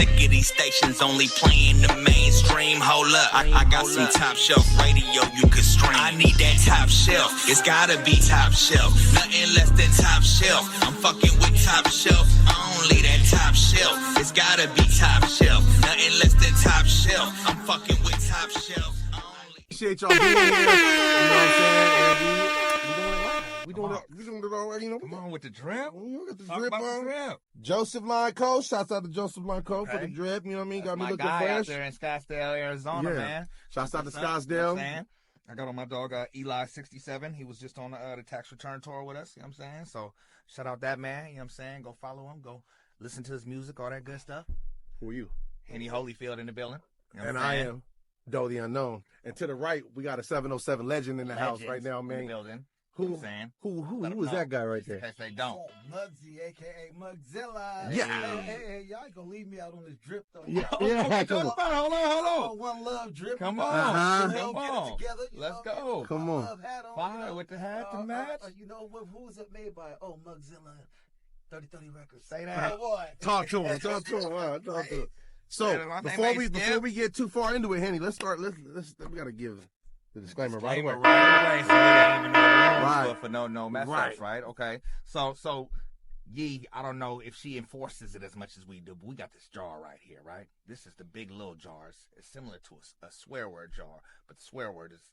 sick of these stations only playing the mainstream. Hold up, I got some top shelf radio you could stream. I need that top shelf, it's gotta be top shelf. Nothing less than top shelf. I'm fucking with top shelf, only that top shelf. It's gotta be top shelf. Nothing less than top shelf. I'm fucking with top shelf. Appreciate y'all being here. You know what I'm saying? We doing it already. You know, come on with the drip. You got the drip on. Joseph Line Co. Shouts out to Joseph Line Co. for the drip. You know what I mean? Got me looking fresh. Out there in Scottsdale, Arizona, man. Shouts out to Scottsdale. You know I got on my dog Eli 67. He was just on the tax return tour with us. You know what I'm saying? So shout out that man. You know what I'm saying? Go follow him. Go listen to his music, all that good stuff. Who are you? Henny Holyfield in the building. You know and I am Doe the Unknown. And to the right, we got a 707 legend in the house right now, man. In the building. Who is that guy right there? In case they don't. Mugzi, a.k.a. Mugzilla. Yeah. Hey, y'all ain't gonna leave me out on this drip, though. Yeah, come on. Hold on. One love drip. Come on. Come on. Together, Let's go. Come on. Fire with the hat to match. You know, who was it made by? Oh, Mugzilla. 3030 Records. Say that. Oh, boy. Talk to him. Talk to him. So, before we get too far into it, Henny, let's start. Let's we gotta give the disclaimer right away. Right. So we didn't even know the rules for no mess ups, right? Okay. So Yee, I don't know if she enforces it as much as we do, but we got this jar right here, right? This is the big little jars. It's similar to a swear word jar, but the swear word is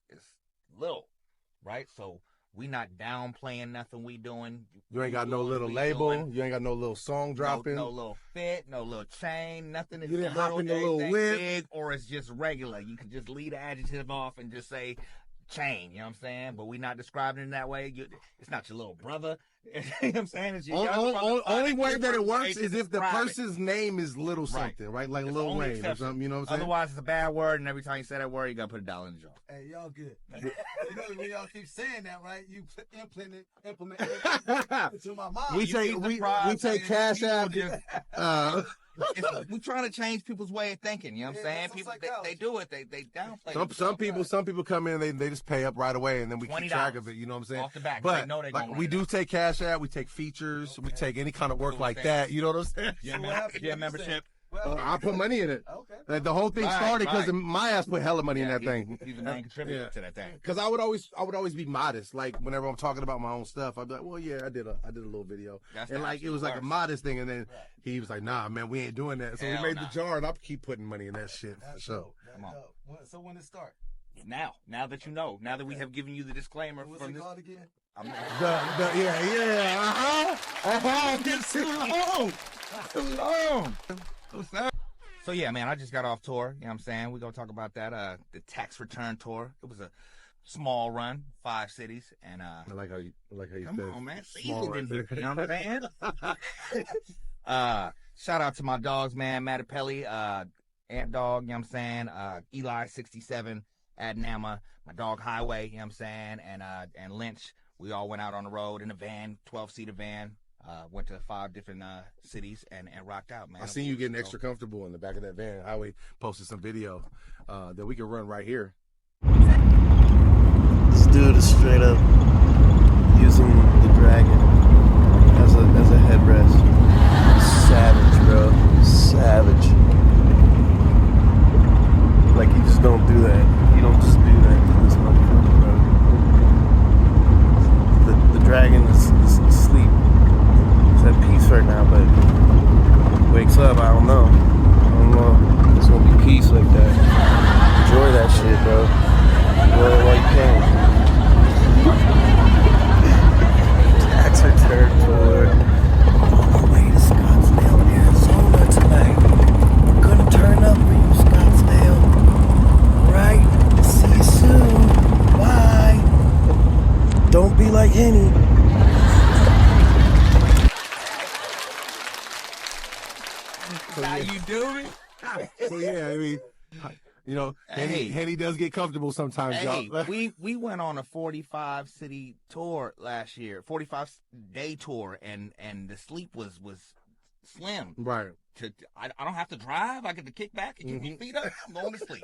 little, right? So we not downplaying nothing we doing. You ain't got no little label. You ain't got no little song dropping. No little fit, no little chain, nothing. You didn't hop in the little whip. Big, or it's just regular. You can just leave the adjective off and just say chain, you know what I'm saying? But we not describing it that way. It's not your little brother. You know what I'm saying? It's only way that it works is if the person's name is little something, right? Like Lil Wayne or something, you know what I'm saying? Otherwise, it's a bad word, and every time you say that word, you got to put $1 in the jar. Hey, y'all good. You know, when y'all keep saying that, right? You implement it into my mind. We take Cash App. We're trying to change people's way of thinking. You know what I'm saying? People, they do it. They downplay. Some people come in, they just pay up right away, and then we keep track of it. You know what I'm saying? Off the back. But we do take Cash App. We take features. We take any kind of work like that. You know what I'm saying? Yeah, membership. I put money in it. Okay. Like, the whole thing started because my ass put hella money in that thing. He's the main contributor to that thing. Because I would always be modest. Like whenever I'm talking about my own stuff, I'd be like, well, yeah, I did a little video, and like it was like a modest thing. And then he was like, nah, man, we ain't doing that. So we made the jar, and I keep putting money in that shit. So come on. So when it start? Now that you know, now that we have given you the disclaimer from this. Called again? Get too long. So yeah, man, I just got off tour. You know what I'm saying? We're gonna talk about that. The tax return tour. It was a small run, 5 cities, and I like how you come said on, man. small run. You know what I'm saying? Shout out to my dogs, man. Mattapelli, Ant Dog. You know what I'm saying? Eli 67, Adnama, my dog Highway. You know what I'm saying? And Lynch. We all went out on the road in a van, 12-seater van. Went to 5 different cities and rocked out, man. I seen you getting extra comfortable in the back of that van. Highway posted some video that we can run right here. This dude is straight up using the dragon as a headrest. Savage, bro. Savage. Like, you just don't do that. You don't just do that to this motherfucker, bro. The dragon is asleep. At peace right now, but wakes up, I don't know. It's gonna be peace like that. Enjoy that shit, bro. Enjoy it while you can. Tax return tour. On the way to Scottsdale, Arizona tonight. We're gonna turn up for you, Scottsdale. Alright? See you soon. Bye. Don't be like Henny. How you doing? So yeah, I mean, you know, Henny does get comfortable sometimes, y'all. we went on a 45-city tour last year, 45-day tour, and the sleep was slim. Right. I don't have to drive. I get to kick back and keep my feet up. I'm going to sleep.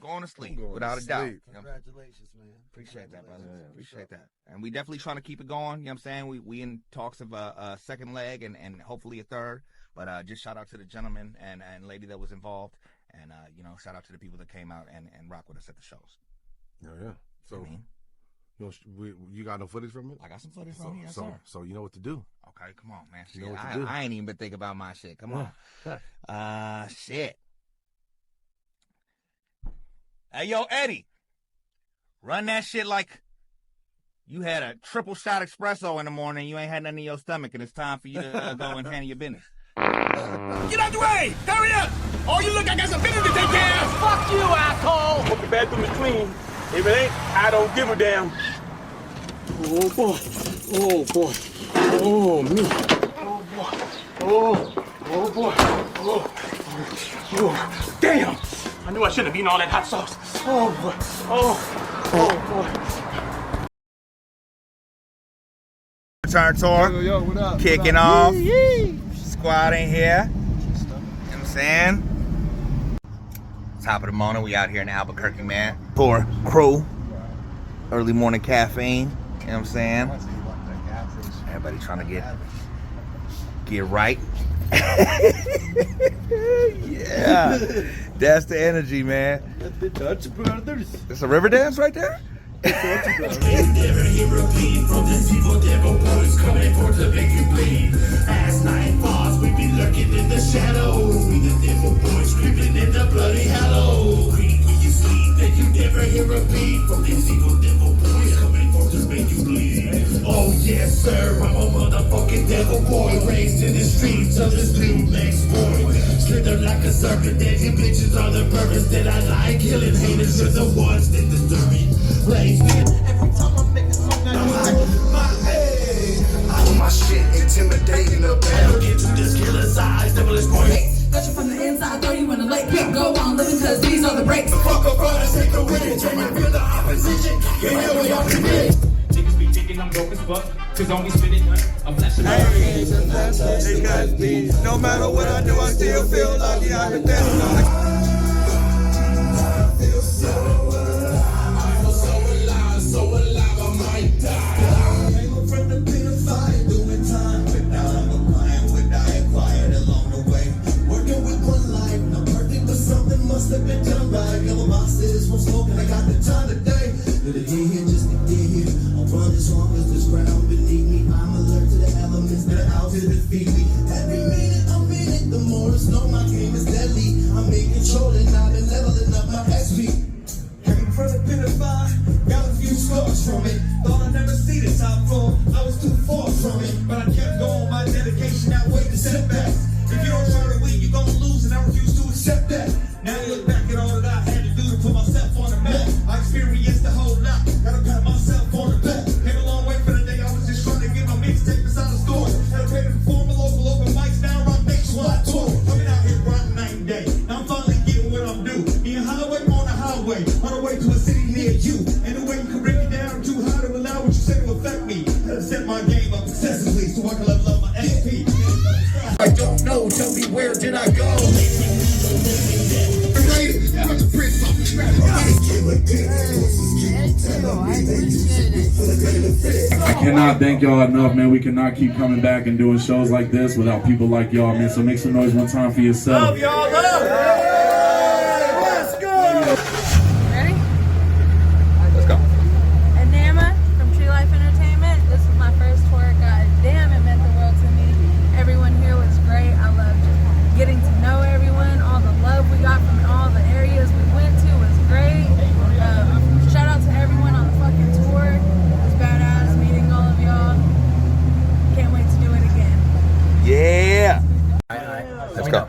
Going to sleep, without a doubt. Congratulations, man. Appreciate that, brother. Appreciate that. And we definitely trying to keep it going. You know what I'm saying? We in talks of a second leg and hopefully a third. But just shout out to the gentleman and lady that was involved, and you know, shout out to the people that came out and rock with us at the shows. Yeah. So, you got no footage from it? I got some footage from it. Yes, sir. So you know what to do. Okay, come on, man. Shit, You know what to do. I ain't even been thinking about my shit. Come on. Shit. Hey, yo, Eddie. Run that shit like you had a triple shot espresso in the morning. You ain't had nothing in your stomach, and it's time for you to go and handle your business. Get out the way! Hurry up! Oh, you look like I got some business to take care of! Fuck you, asshole! Hope the bathroom is clean. If it ain't, I don't give a damn. Oh boy. Oh boy. Oh me. Oh boy. Oh boy. Oh. Damn! I knew I shouldn't have eaten all that hot sauce. Oh boy. Oh boy. Return tour. Yo, what up? Kicking off. Squad in here. You know what I'm saying? Top of the morning, we out here in Albuquerque, man. Tour crew. Early morning caffeine. You know what I'm saying? Everybody trying to get right. Yeah. That's the energy, man. It's a river dance right there? You never hear a beat from these people, devil boys coming for to make you bleed. As night falls, we be lurking in the shadow. We the devil boys screaming in the bloody hollow. Creep when you sleep, that you never hear a beat from these evil devil boys coming for to make you bleed. Oh yes sir, I'm a motherfucking devil boy, raised in the streets of this blue next boy. Slither like a serpent, and you bitches are the birds that I like. Killing haters are the ones that disturb me. Every time I make a song, my head. I do my shit, intimidating the battle. Get to this killer's eyes, devilish point. Got you from the inside, throw you in the lake. Go on living, cause these are the breaks. Fuck a brother, take the win. Turn and feel the opposition. Get here where y'all can get. Niggas be thinking I'm broke as fuck, cause only spitting I'm flashing my hands and that's no matter what I do, I still feel like the hypothetical. So alive, I might die. Came from the pit of fire, doing time. Without I'm applying, without acquired along the way. Working with one life, not perfect, but something must have been done right. Couple bosses from smoking, I got the time today. Did it here just to get here? I'll run as long as this ground beneath me. I'm alert to the elements that are out to defeat me. Every minute I'm in it, the more it's known my game is deadly. I'm in control and I've been leveling up my XP. Came from the pit of fire, got a few scars from it. Thought I'd never see the top floor, I was too far from it. But I kept going, my dedication outweighed the setbacks. If you don't try to win, you're gonna lose, and I refuse to accept that. Now look back at all that I had to do to put myself on the map. I experienced a whole lot, gotta pat myself on the back. Came a long way for the day, I was just trying to get my mixtape inside the store. Had to pay to perform a local open mics, now rock makes while I tour. Coming out here grinding night and day, now I'm finally getting what I'm due. Me and Highway on the highway, on the way to a city near you. And the way you can break it down too high to allow what you say to affect me. Had to set my game up excessively so I can level up my SP. I don't know, tell me where did I go? I cannot thank y'all enough, man. We cannot keep coming back and doing shows like this without people like y'all, man. So make some noise one time for yourself. Love y'all, love! Let's go! Ready? Let's go. Adama from Tree Life Entertainment. This was my first tour. God damn, it meant the world to me. Everyone here was great. I loved getting to know everyone. All the love we got from all the areas we went to was great. Shout out to everyone on the fucking tour. It was badass meeting all of y'all. Can't wait to do it again. Yeah. Let's go.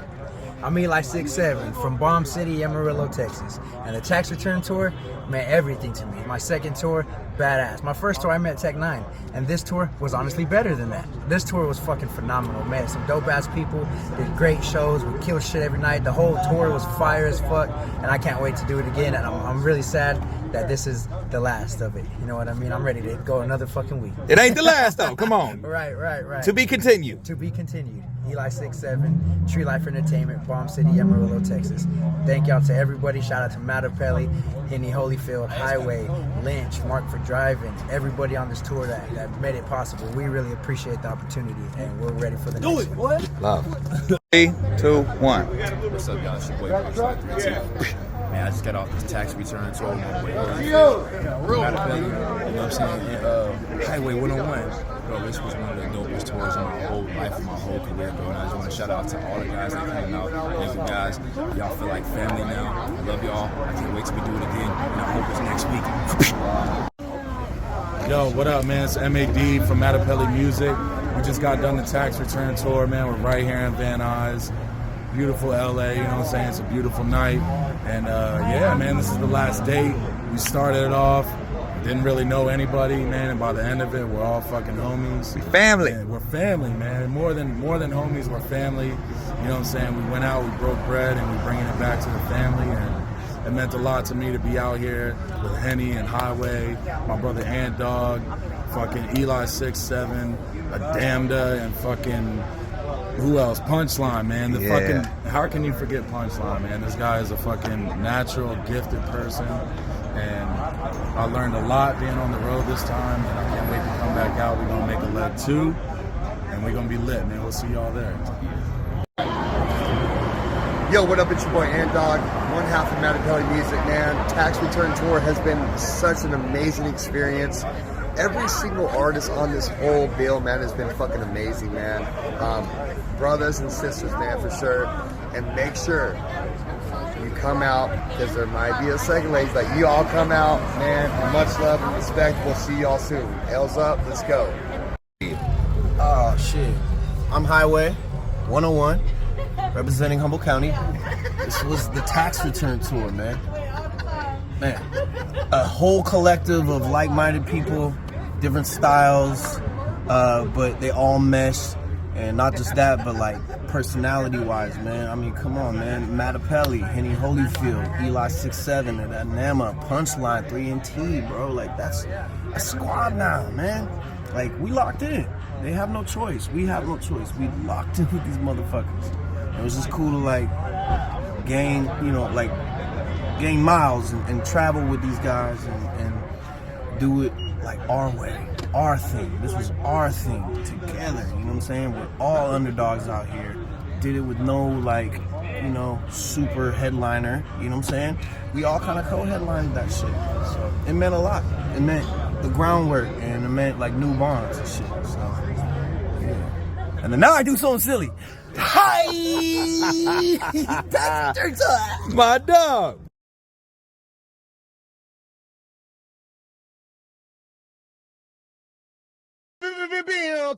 I'm Eli 6'7" from Bomb City, Amarillo, Texas. And the Tax Return Tour meant everything to me. My second tour, badass. My first tour, I met Tech 9. And this tour was honestly better than that. This tour was fucking phenomenal. Met some dope-ass people, did great shows, we killed shit every night. The whole tour was fire as fuck. And I can't wait to do it again. And I'm really sad that this is the last of it. You know what I mean? I'm ready to go another fucking week. It ain't the last, though. Come on. Right. To be continued. To be continued. Eli 6'7", Tree Life Entertainment, Bomb City, Amarillo, Texas. Thank y'all to everybody. Shout out to Mattapelli, Henny Holyfield, Highway, Lynch, Mark for driving, everybody on this tour that made it possible. We really appreciate the opportunity, and we're ready for the next one. Love. 3, 2, 1. What's up, y'all? It's your boy, man, I just got off this tax return tour on my way. You know what I'm saying? And, Highway 101. Bro, this was one of the dopest tours in my whole life, in my whole career, bro. And I just want to shout out to all the guys that came out. Thank you, guys. Y'all feel like family now. I love y'all. I can't wait till we do it again. And I hope it's next week. Yo, what up, man? It's MAD from Mattapelli Music. We just got done the tax return tour, man. We're right here in Van Nuys. Beautiful LA, you know what I'm saying? It's a beautiful night. And yeah, man, this is the last date. We started it off, didn't really know anybody, man, and by the end of it, we're all fucking homies. Family. And we're family, man. More than homies, we're family. You know what I'm saying? We went out, we broke bread, and we're bringing it back to the family. And it meant a lot to me to be out here with Henny and Highway, my brother Ant Dog, fucking Eli 6'7", Adamda, and fucking who else? Punchline, man. The fucking, how can you forget Punchline, man? This guy is a fucking natural, gifted person, and I learned a lot being on the road this time, and I can't wait to come back out. We're gonna make a leg 2, and we're gonna be lit, man. We'll see y'all there. Yo, what up? It's your boy Ant Dog, one half of Mattapelli Music, man. Tax Return Tour has been such an amazing experience. Every single artist on this whole bill, man, has been fucking amazing, man. Brothers and sisters, man, for sure. And make sure you come out, because there might be a second leg, but you all come out, man. Much love and respect. We'll see y'all soon. L's up. Let's go. Oh, shit. I'm Highway 101. Representing Humboldt County. This was the tax return tour, man. Man, a whole collective of like-minded people, different styles, but they all mesh. And not just that, but like personality-wise, man. I mean, come on, man. Mattapelli, Henny Holyfield, Eli 6'7", and Anama, Punchline, 3NT, bro. Like, that's a squad now, man. Like, we locked in. They have no choice. We have no choice. We locked in with these motherfuckers. It was just cool to like gain miles and travel with these guys and do it like our way, our thing. This was our thing together, you know what I'm saying? We're all underdogs out here. Did it with no like, you know, super headliner, you know what I'm saying? We all kind of co-headlined that shit. So it meant a lot. It meant the groundwork and it meant like new bonds and shit. So yeah. And then now I do something silly. Hi! My dog.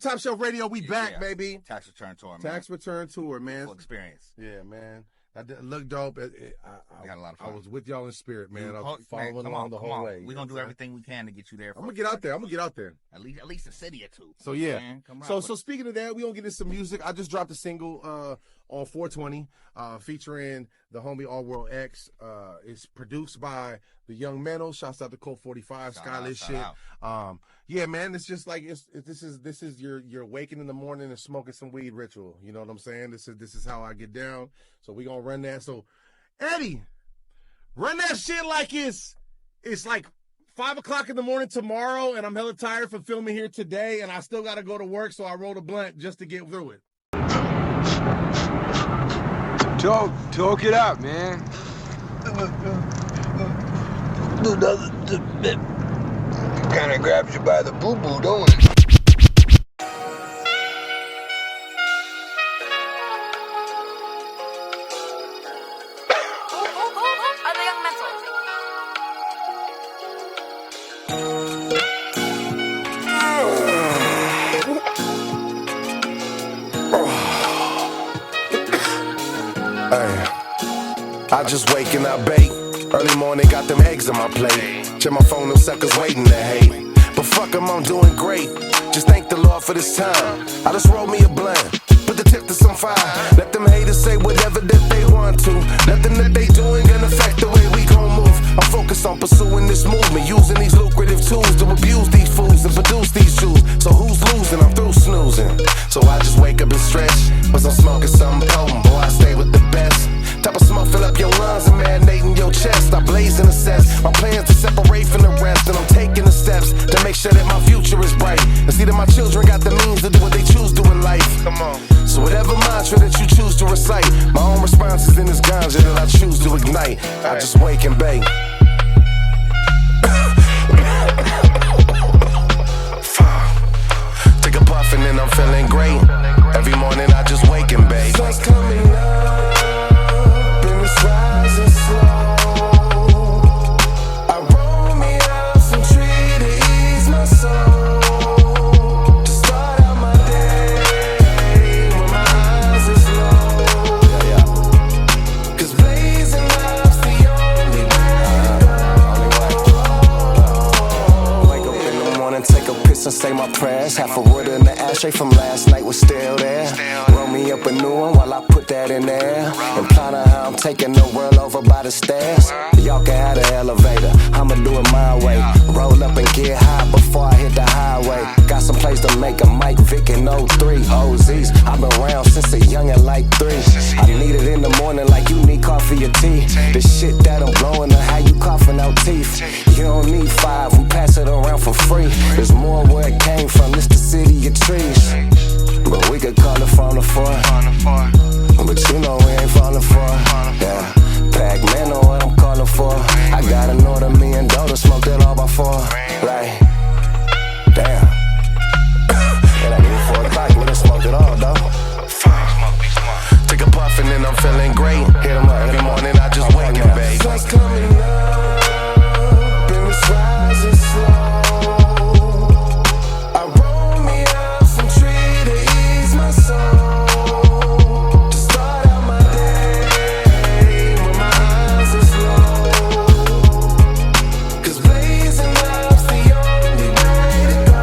Top Shelf Radio, we back, baby. Tax return tour, man. Tax return tour, man. Full experience. Yeah, man. That looked dope. I had a lot of fun. I was with y'all in spirit, man. I was following along the whole way. We're gonna do everything we can to get you there. I'm gonna get out there. At least a city or two. So yeah. So speaking of that, we gonna get into some music. I just dropped a single on 420, featuring the homie All World X. It's produced by the Young Menno. Shouts out to Colt 45, Skylish shit. Yeah, man. It's just like this is your waking in the morning and smoking some weed ritual. You know what I'm saying? This is how I get down. So we gonna run that. So Eddie, run that shit like it's like 5 o'clock in the morning tomorrow, and I'm hella tired from filming here today, and I still got to go to work, so I rolled a blunt just to get through it. Talk it out, man. Kind of grabs you by the boo-boo, don't it? I just waking up bait. Early morning, got them eggs on my plate. Check my phone, them suckers waiting to hate. But fuck them, I'm doing great. Just thank the Lord for this time. I just rolled me a blunt, put the tip to some fire. Let them haters say whatever that they want to. Nothing that they doing gonna affect the way we gon' move. I'm focused on pursuing this movement, using these lucrative tools to abuse these fools and produce these jewels. So who's losing? I'm through snoozing. So I just wake up and stretch, put some times is in this ganja that I choose to ignite. I just wake and bake. Take a puff and then I'm feeling great. Every morning I just wake and bake. Sun's coming up and it's rising slow. I roll me up some tree to ease my soul. To start out my day when my eyes is low. Cause blazing love's the only way to go. Wake up in the morning, take a piss and say my prayers. Half a wood in the ashtray from last night was still there. Roll me up a new one while I put that in there. And plan on how I'm taking the world over by the stairs. Y'all can have the elevator, I'ma do it my way. Roll up and get high before I hit the highway. Got some place to make a Mike Vick and 03 OZs. I've been around since a youngin' like 3. I need it in the morning like you need coffee or tea. The shit that I'm blowing or how you coughing out teeth. You don't need 5, we pass it around for free. There's more where it came from, this the city of trees. But we could call it falling for. But you know we ain't falling for. Yeah, Pac-Man know what I'm calling for. I got an order, me and Doda smoked it all by 4. Like, damn. It ain't even 4 o'clock, we done smoked it all though. Take a puff and then I'm feeling great. Hit 'em up every morning, I just wake and bake. Sun's coming up and it's rising slow. I roll me up some tree to ease my soul. To start out my day when my eyes is low. Cause blazing love's the only way to go.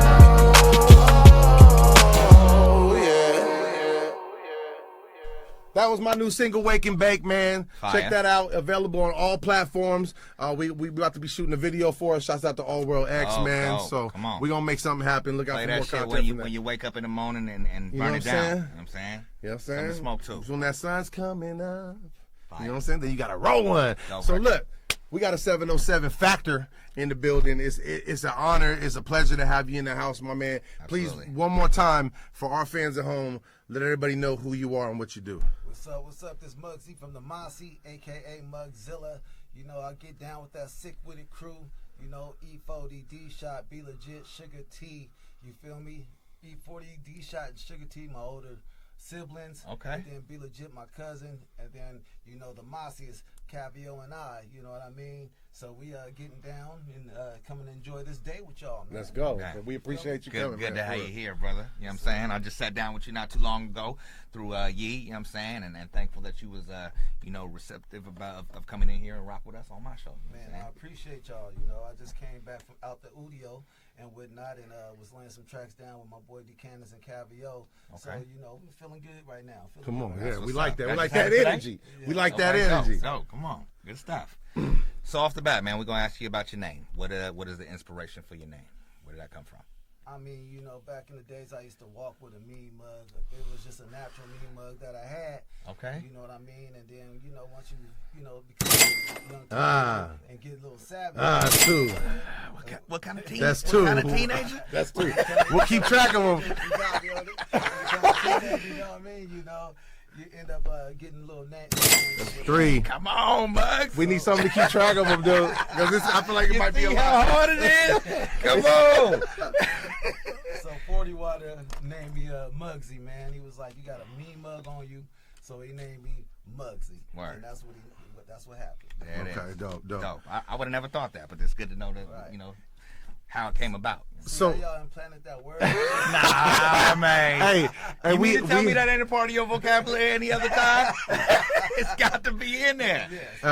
Yeah. That was my new single, Wake and Bake, man. Fire. Check that out. Available on all platforms. We about to be shooting a video for it. Shouts out to All World X, man. dope. So Come on. we're going to make something happen. Look out Play for that more shit content when you, from that. when you wake up in the morning and You know burn what it I'm down. saying? You know what I'm saying? You know what I'm saying? Something to smoke too. When that sun's coming up. Fire. You know what I'm saying? Then you got to roll one. Dope So record. look, we got a 707 Factor in the building. It's an honor. It's a pleasure to have you in the house, my man. Absolutely. Please, one more time, for our fans at home, let everybody know who you are and what you do. What's up? What's up? This Mugzi from the Mossy, aka Mugzilla. You know, I get down with that sick with it crew. You know, E40, D-Shot, Be Legit, Sugar T. You feel me? E40, D-Shot, and Sugar T, my older siblings. Okay. And then Be Legit, my cousin. And then, you know, the Mossy is Cavio and I. You know what I mean? So we getting down and coming to enjoy this day with y'all, man. Let's go. Okay. We appreciate you Good, coming, good man. to have For you real. here, brother. You know what I'm saying? I just sat down with you not too long ago through Yee, you know what I'm saying? And thankful that you was, you know, receptive of coming in here and rock with us on my show. You know what I'm Man, saying? I appreciate y'all. You know, I just came back from out the Udio and whatnot, and was laying some tracks down with my boy Decanis and Cavio. So, Okay. you know, we're feeling good right now. Feeling Come good on, right yeah, now. we what's like up. that. We Got like your that time today? energy. Yeah. We like that Okay, energy. Go, come on. Good stuff. So off the bat, man, we're going to ask you about your name. What is the inspiration for your name? Where did that come from? I mean, you know, back in the days, I used to walk with a mean mug. It was just a natural mean mug that I had. Okay. You know what I mean? And then, you know, once you know, become a young teenager and get a little savage. Two. What kind of teen? That's what two. kind of teenager? That's two. We'll keep track of them. You know what I mean? You know, you end up getting a little name. 3. Come on, Bugs. We need something to keep track of them, dude. Because I feel like it might be a See lot. how hard it is? Come on. So 40 Water named me Mugzi, man. He was like, you got a mean mug on you, so he named me Mugzi. Word. And that's what happened. There it Okay, is. dope. I would have never thought that, but it's good to know that, Right. you know, how it came about. So, See how y'all implanted that word? Nah, man. hey, and You we mean to tell me that ain't a part of your vocabulary any other time? It's got to be in there.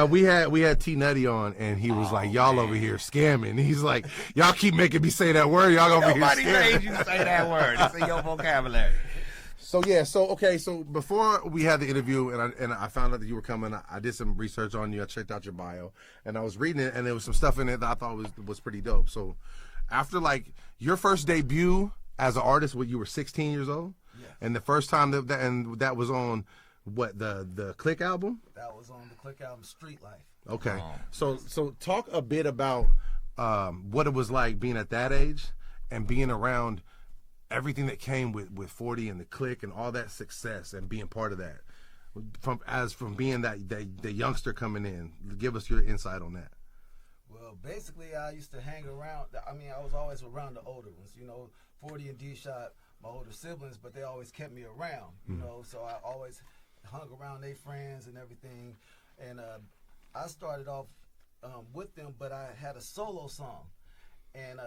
we had T Nutty on, and he was like, "Y'all over here scamming." He's like, "Y'all keep making me say that word. Y'all over here Nobody scamming." made you say that word. It's in your vocabulary. So yeah, so before we had the interview and I found out that you were coming, I did some research on you. I checked out your bio, and I was reading it, and there was some stuff in it that I thought was pretty dope. So after like your first debut as an artist when you were 16 years old, and the first time that was on what the Click album? That was on the Click album, Street Life. Okay, so talk a bit about what it was like being at that age and being around everything that came with 40 and the Click and all that success and being part of that. From being the youngster coming in, give us your insight on that. Well, basically, I used to hang around. I mean, I was always around the older ones. 40 and D-Shot, my older siblings, but they always kept me around. So I always hung around their friends and everything. And I started off with them, but I had a solo song. And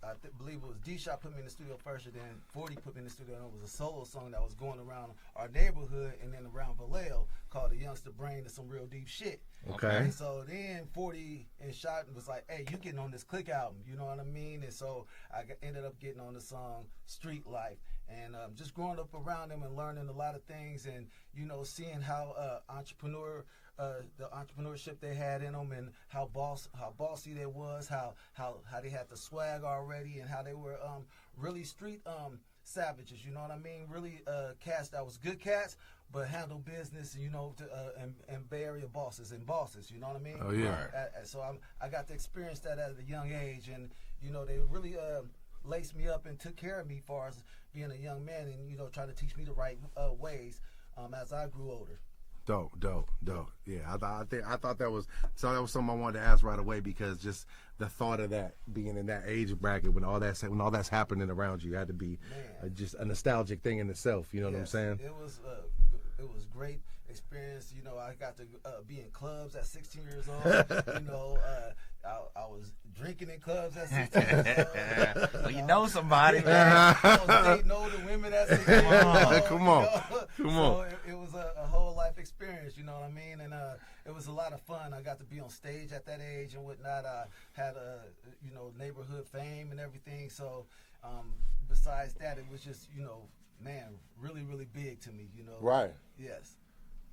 I believe it was D-Shot put me in the studio first, and then 40 put me in the studio, and it was a solo song that was going around our neighborhood and then around Vallejo called The Youngster Brain to Some Real Deep Shit. Okay. And so then 40 and Shot was like, hey, you getting on this Click album, you know what I mean? And so I ended up getting on the song Street Life. And just growing up around them and learning a lot of things and, seeing how the entrepreneurship they had in them and how bossy they was, how they had the swag already and how they were really street savages, you know what I mean? Really cats that was good cats, but handle business, and Bay Area bosses, you know what I mean? Oh, yeah. So I got to experience that at a young age, and, they really laced me up and took care of me as far as being a young man and, trying to teach me the right ways as I grew older. Dope. Yeah, I thought that was something I wanted to ask right away, because just the thought of that being in that age bracket when all that's happening around you had to be just a nostalgic thing in itself. You know what I'm saying? It was great experience. I got to be in clubs at 16 years old. I was drinking in clubs at 16 years old. Well, you know somebody, man. I was dating older women at 16 years old. Come on. So it was a whole life experience, you know what I mean? And it was a lot of fun. I got to be on stage at that age and whatnot. I had neighborhood fame and everything. So besides that, it was just, really, really big to me, Right. Yes.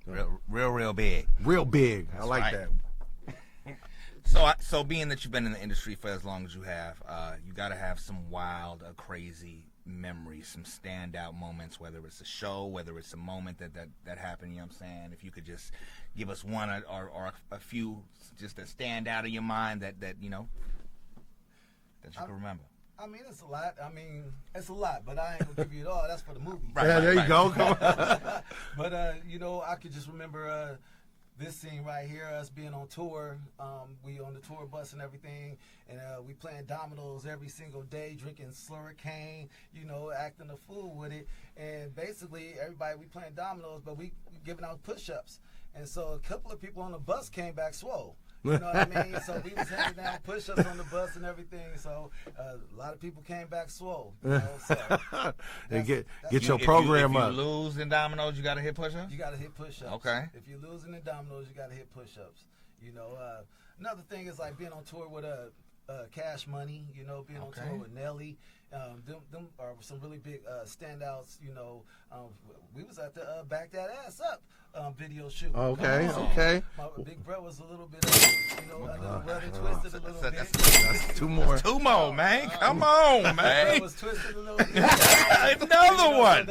Real big. Real big. That's I like right. that. So being that you've been in the industry for as long as you have, you got to have some wild, crazy memories, some standout moments, whether it's a show, whether it's a moment that happened, you know what I'm saying? If you could just give us one or a few just that stand out of your mind that you can remember. I mean, it's a lot, but I ain't gonna give you it all. That's for the movie. Right, there you go. Come on. But I could just remember this scene right here, us being on tour. We on the tour bus and everything, and we playing dominoes every single day, drinking Slurricane, acting a fool with it. And basically, everybody, we playing dominoes, but we giving out push-ups. And so a couple of people on the bus came back swole. You know what I mean? So we was handing down push-ups on the bus and everything. So a lot of people came back swole. So and get your program up. If you lose in dominoes, you got to hit push-ups? You got to hit push-ups. Okay. If you're losing in dominoes, you got to hit push-ups. Another thing is like being on tour with Cash Money, being on tour with Nelly. Them are some really big standouts. We was at the Back That Ass Up video shoot. Okay. My big brother was a little bit, a little brother twisted a little bit. That's two more. Two more, man. Come on, man. Was twisted a little bit. Another one.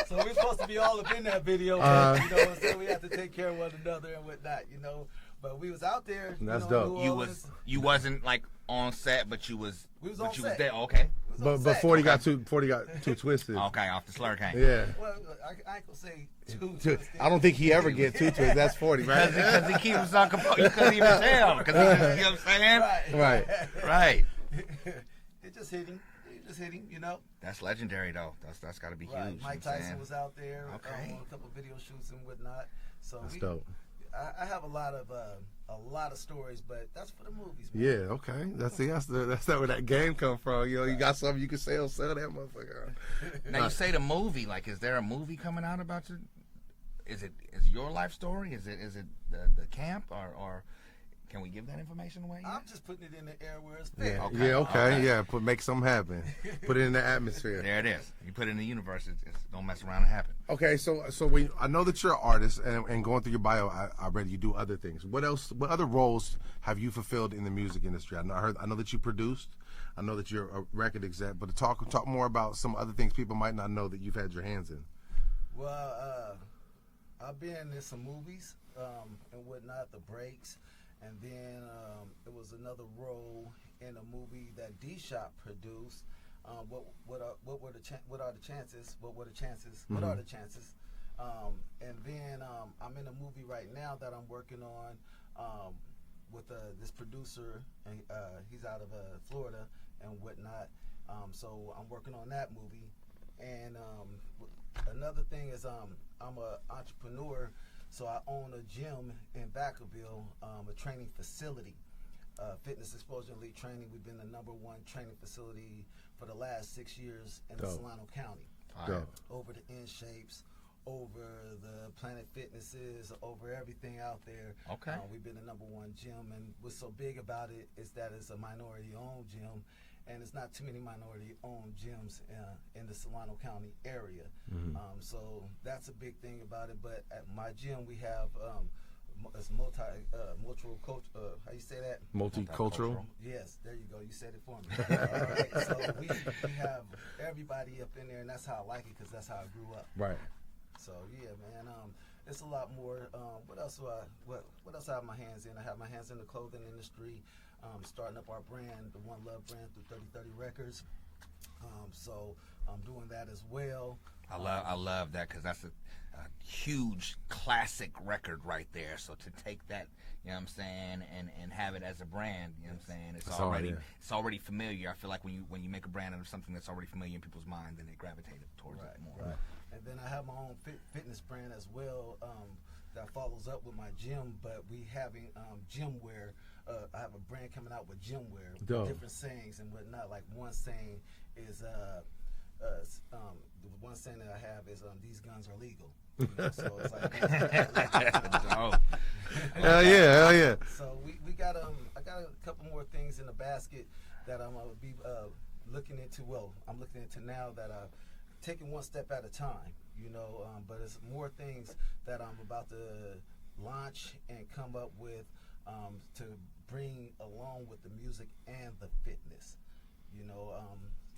So we're supposed to be all up in that video, so we have to take care of one another and whatnot, But we was out there. That's dope. You wasn't like on set, but you was. We was on set. There. Okay. But 40 got too twisted. Okay, off the Slurricane. Yeah. Well, I ain't gonna say too twisted. I don't think he ever get too twisted. That's 40, right? Because he keeps on composed. You couldn't even tell. Because you know what I'm saying? Right. It just hit him. That's legendary, though. That's got to be huge. Mike Tyson was out there on a couple of video shoots and whatnot. So that's dope. I have a lot of stories, but that's for the movies, man. Yeah, okay. That's where that game come from. You got something you can sell that motherfucker. Now you say the movie. Like, is there a movie coming out about you? Is your life story? Is it the camp or can we give that information away yet? I'm just putting it in the air where it's fair. Yeah, okay. Yeah, make something happen. Put it in the atmosphere. There it is. You put it in the universe. It's don't mess around and happen. Okay, so I know that you're an artist, and going through your bio, I read you do other things. What other roles have you fulfilled in the music industry? I know that you produced. I know that you're a record exec, but talk more about some other things people might not know that you've had your hands in. Well, I've been in some movies and whatnot, The Breaks. And then it was another role in a movie that D-Shot produced. What are the chances? And then I'm in a movie right now that I'm working on with this producer, and he's out of Florida and whatnot. So I'm working on that movie. And another thing is I'm an entrepreneur, so I own a gym in Vacaville, a training facility. Fitness Exposure Elite Training. We've been the #1 training facility for the last 6 years in Solano County. Over the In Shapes, over the Planet Fitnesses, over everything out there. Okay. We've been the #1 gym, and what's so big about it is that it's a minority-owned gym, and it's not too many minority-owned gyms in the Solano County area. So that's a big thing about it. But at my gym, we have it's multicultural. How you say that? Multicultural. Yes, there you go. You said it for me. All right. So we have everybody up in there, and that's how I like it because that's how I grew up. Right. So yeah, man. It's a lot more. What else do what else I have my hands in? I have my hands in the clothing industry. Starting up our brand, the One Love brand, through 3030 Records. So I'm doing that as well. I love that because that's a huge classic record right there. So to take that, you know what I'm saying, and have it as a brand, you know what I'm saying, it's already familiar. I feel like when you make a brand out of something that's already familiar in people's mind, then they gravitate towards it more. Right. And then I have my own fitness brand as well that follows up with my gym, but we having gym wear. I have a brand coming out with gym wear, with different sayings and whatnot. Like one saying is the one saying that I have is these guns are legal. You know, so it's like hell yeah. So we got I got a couple more things in the basket that I'm gonna be looking into. Well, I'm looking into now that taking one step at a time. You know, but it's more things that I'm about to launch and come up with to bring along with the music and the fitness. You know,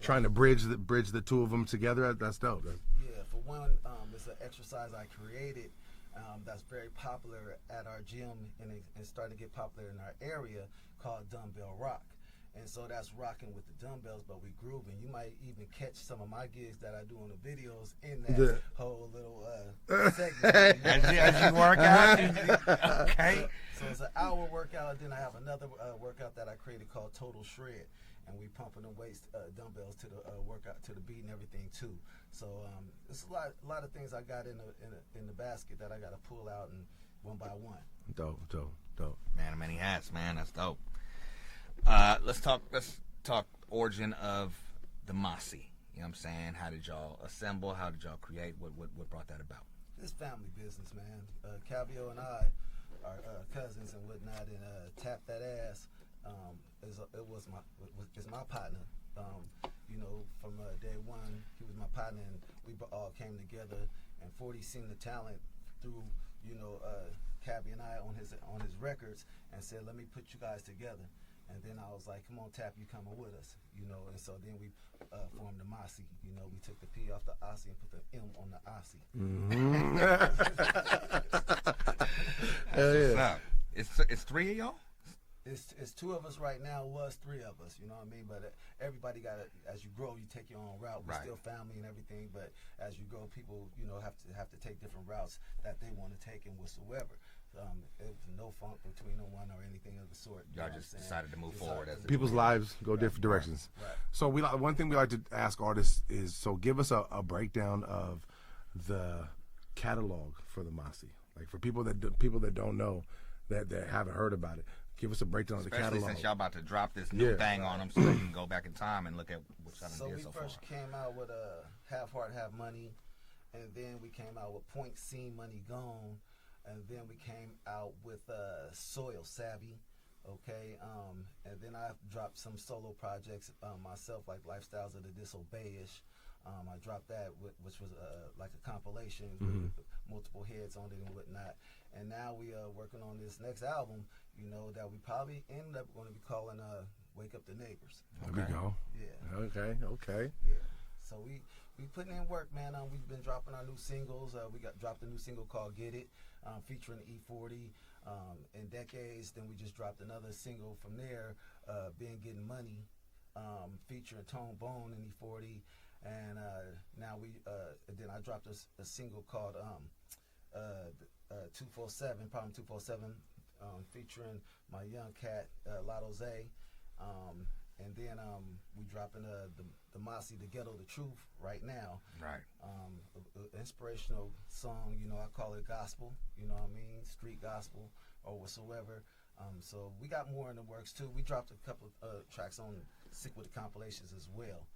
trying to bridge the two of them together. That's dope. Yeah, for one, it's an exercise I created that's very popular at our gym and starting to get popular in our area called Dumbbell Rock. And so that's rocking with the dumbbells, but we grooving. You might even catch some of my gigs that I do on the videos in that whole little segment. As you work out. Okay. So it's an hour workout. Then I have another workout that I created called Total Shred, and we pumping the weights, dumbbells to the workout, to the beat and everything too. So it's a lot of things I got in the basket that I got to pull out and one by one. Dope. Man, many hats, man. That's dope. Let's talk origin of the Mugzi. You know what I'm saying? How did y'all assemble? How did y'all create? What brought that about? It's family business, man. Calvio and I are cousins and whatnot, and Tap That Ass is my partner. You know, from day one, he was my partner, and we all came together. And 40 seen the talent through, you know, Calvio and I on his records, and said, "Let me put you guys together." And then I was like, "Come on, Tap, you coming with us," you know. And so then we formed the Mugzi. You know, we took the P off the Aussie and put the M on the Aussie. Hell yeah! It's three of y'all. It's two of us right now. Was three of us. You know what I mean? But everybody got to, as you grow, you take your own route. We're still family and everything. But as you grow, people, you know, have to take different routes that they want to take and whatsoever. It was no funk between no one or anything of the sort. Y'all just decided to move forward. As people's lives go different directions. Right. So one thing we like to ask artists is, so give us a breakdown of the catalog for the Mugzi. Like for people that don't know, that haven't heard about it. Give us a breakdown of the catalog. Especially since y'all about to drop this new thing on them, so they can go back in time and look at what y'all did so far. So we first came out with Half Heart, Half Money, and then we came out with Point Seen, Money Gone. And then we came out with Soil Savvy, okay? And then I dropped some solo projects myself, like Lifestyles of the Disobey-ish. I dropped that, which was like a compilation with multiple heads on it and whatnot. And now we are working on this next album, you know, that we probably end up going to be calling Wake Up the Neighbors. There we go. Yeah. Okay. Yeah. So we putting in work, man. We've been dropping our new singles. We dropped a new single called Get It, featuring E40 in Decades. Then we just dropped another single from there, Been Getting Money, featuring Tone Bone and E40. And now then I dropped a single called 247, Problem 247, featuring my young cat, Lotto Zay. And then we dropping the Mugzi, the Ghetto, the Truth right now. Right. Inspirational song, you know, I call it gospel, you know what I mean, street gospel or whatsoever. So we got more in the works too. We dropped a couple of tracks on Sick with the compilations as well.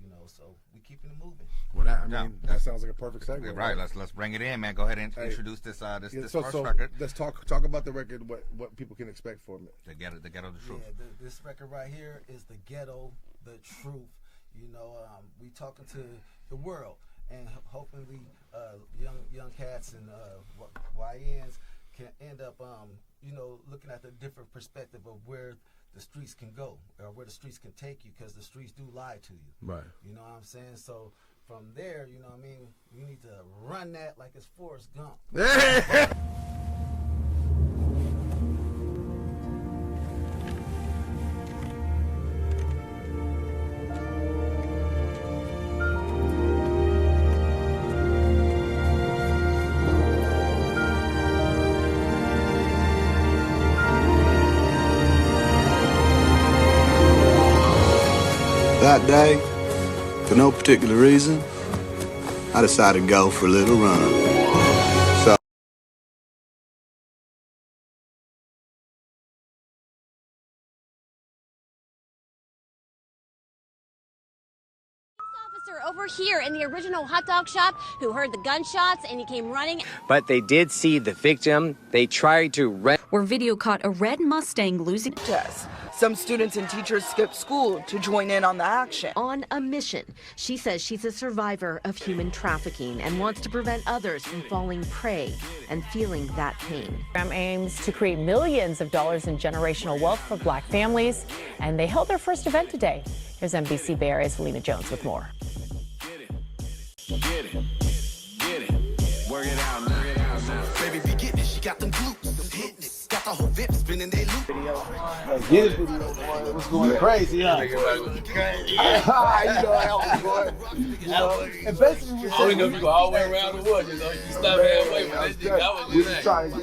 You know, so we keeping it moving. Well, that sounds like a perfect segment. Right. Let's bring it in, man. Go ahead and introduce this first so record. Let's talk about the record. What people can expect from it. The Ghetto, the Truth. Yeah, this record right here is the Ghetto, the Truth. You know, we talking to the world, and hoping we young cats and YNs can end up you know, looking at the different perspective of where the streets can go or where the streets can take you, because the streets do lie to you. Right. You know what I'm saying? So from there, you know what I mean, we need to run that like it's Forrest Gump. That day, for no particular reason, I decided to go for a little run. So over here in the original hot dog shop who heard the gunshots and he came running. But they did see the victim. They tried to where video caught a red Mustang losing. Yes. Some students and teachers skipped school to join in on the action. On a mission. She says she's a survivor of human trafficking and wants to prevent others from falling prey and feeling that pain. The program aims to create millions of dollars in generational wealth for Black families, and they held their first event today. Here's NBC Bay Area's Lena Jones with more. Get it, work it out now. Baby, be getting it, she got them glutes, hitting it. Got the whole VIP spinning they loop. Get it, video, boy. It was going crazy, huh? Crazy. You know how it was going. You know, and basically, we I know you go all the way around the wood. You know, you stop halfway, but we just trying to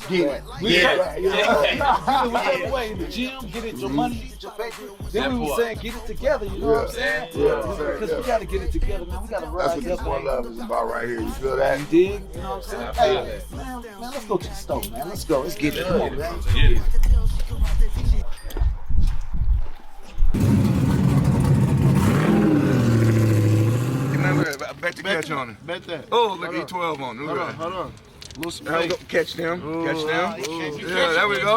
get it. Whichever way, in the gym, get it your money, get your paper. Then we were saying, get it together. You know what I'm saying? Because we got to get it together, man. We got to ride. That's what this one love is about right here. You feel that? You dig? You know what I'm saying? Hey, man, let's go to the stove, man. Let's go. Let's get it. Come on, man. Bet the catch on it. Bet that. Oh, look at E12 on it. Hold on. Catch them. Catch them. Yeah, there we go.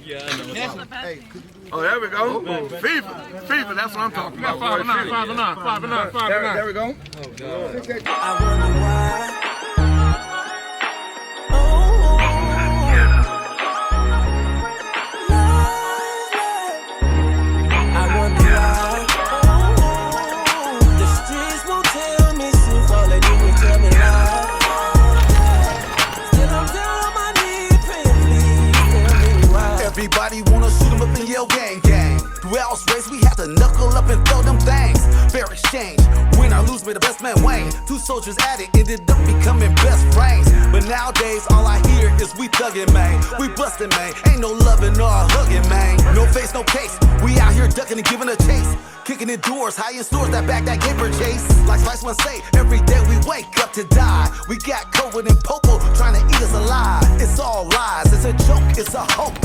Yeah, I know. Oh, there we go. FIFA, that's what I'm talking about. 5-9. There we go. Oh, God. I wonder why. Everybody wanna shoot 'em up in your gang. Through our race, we have to knuckle up and throw them things. Fair exchange, win or lose, may the best man win. Two soldiers at it, ended up becoming best friends. But nowadays, all I hear is we thuggin', man. We bustin', man. Ain't no loving or hugging, man. No face, no case. We out here ducking and giving a chase. Kicking in doors, high in stores, that back, that gamer chase. Like Slice One say, every day we wake up to die. We got COVID and Popo trying to eat us alive. It's all lies, it's a joke, it's a hoax.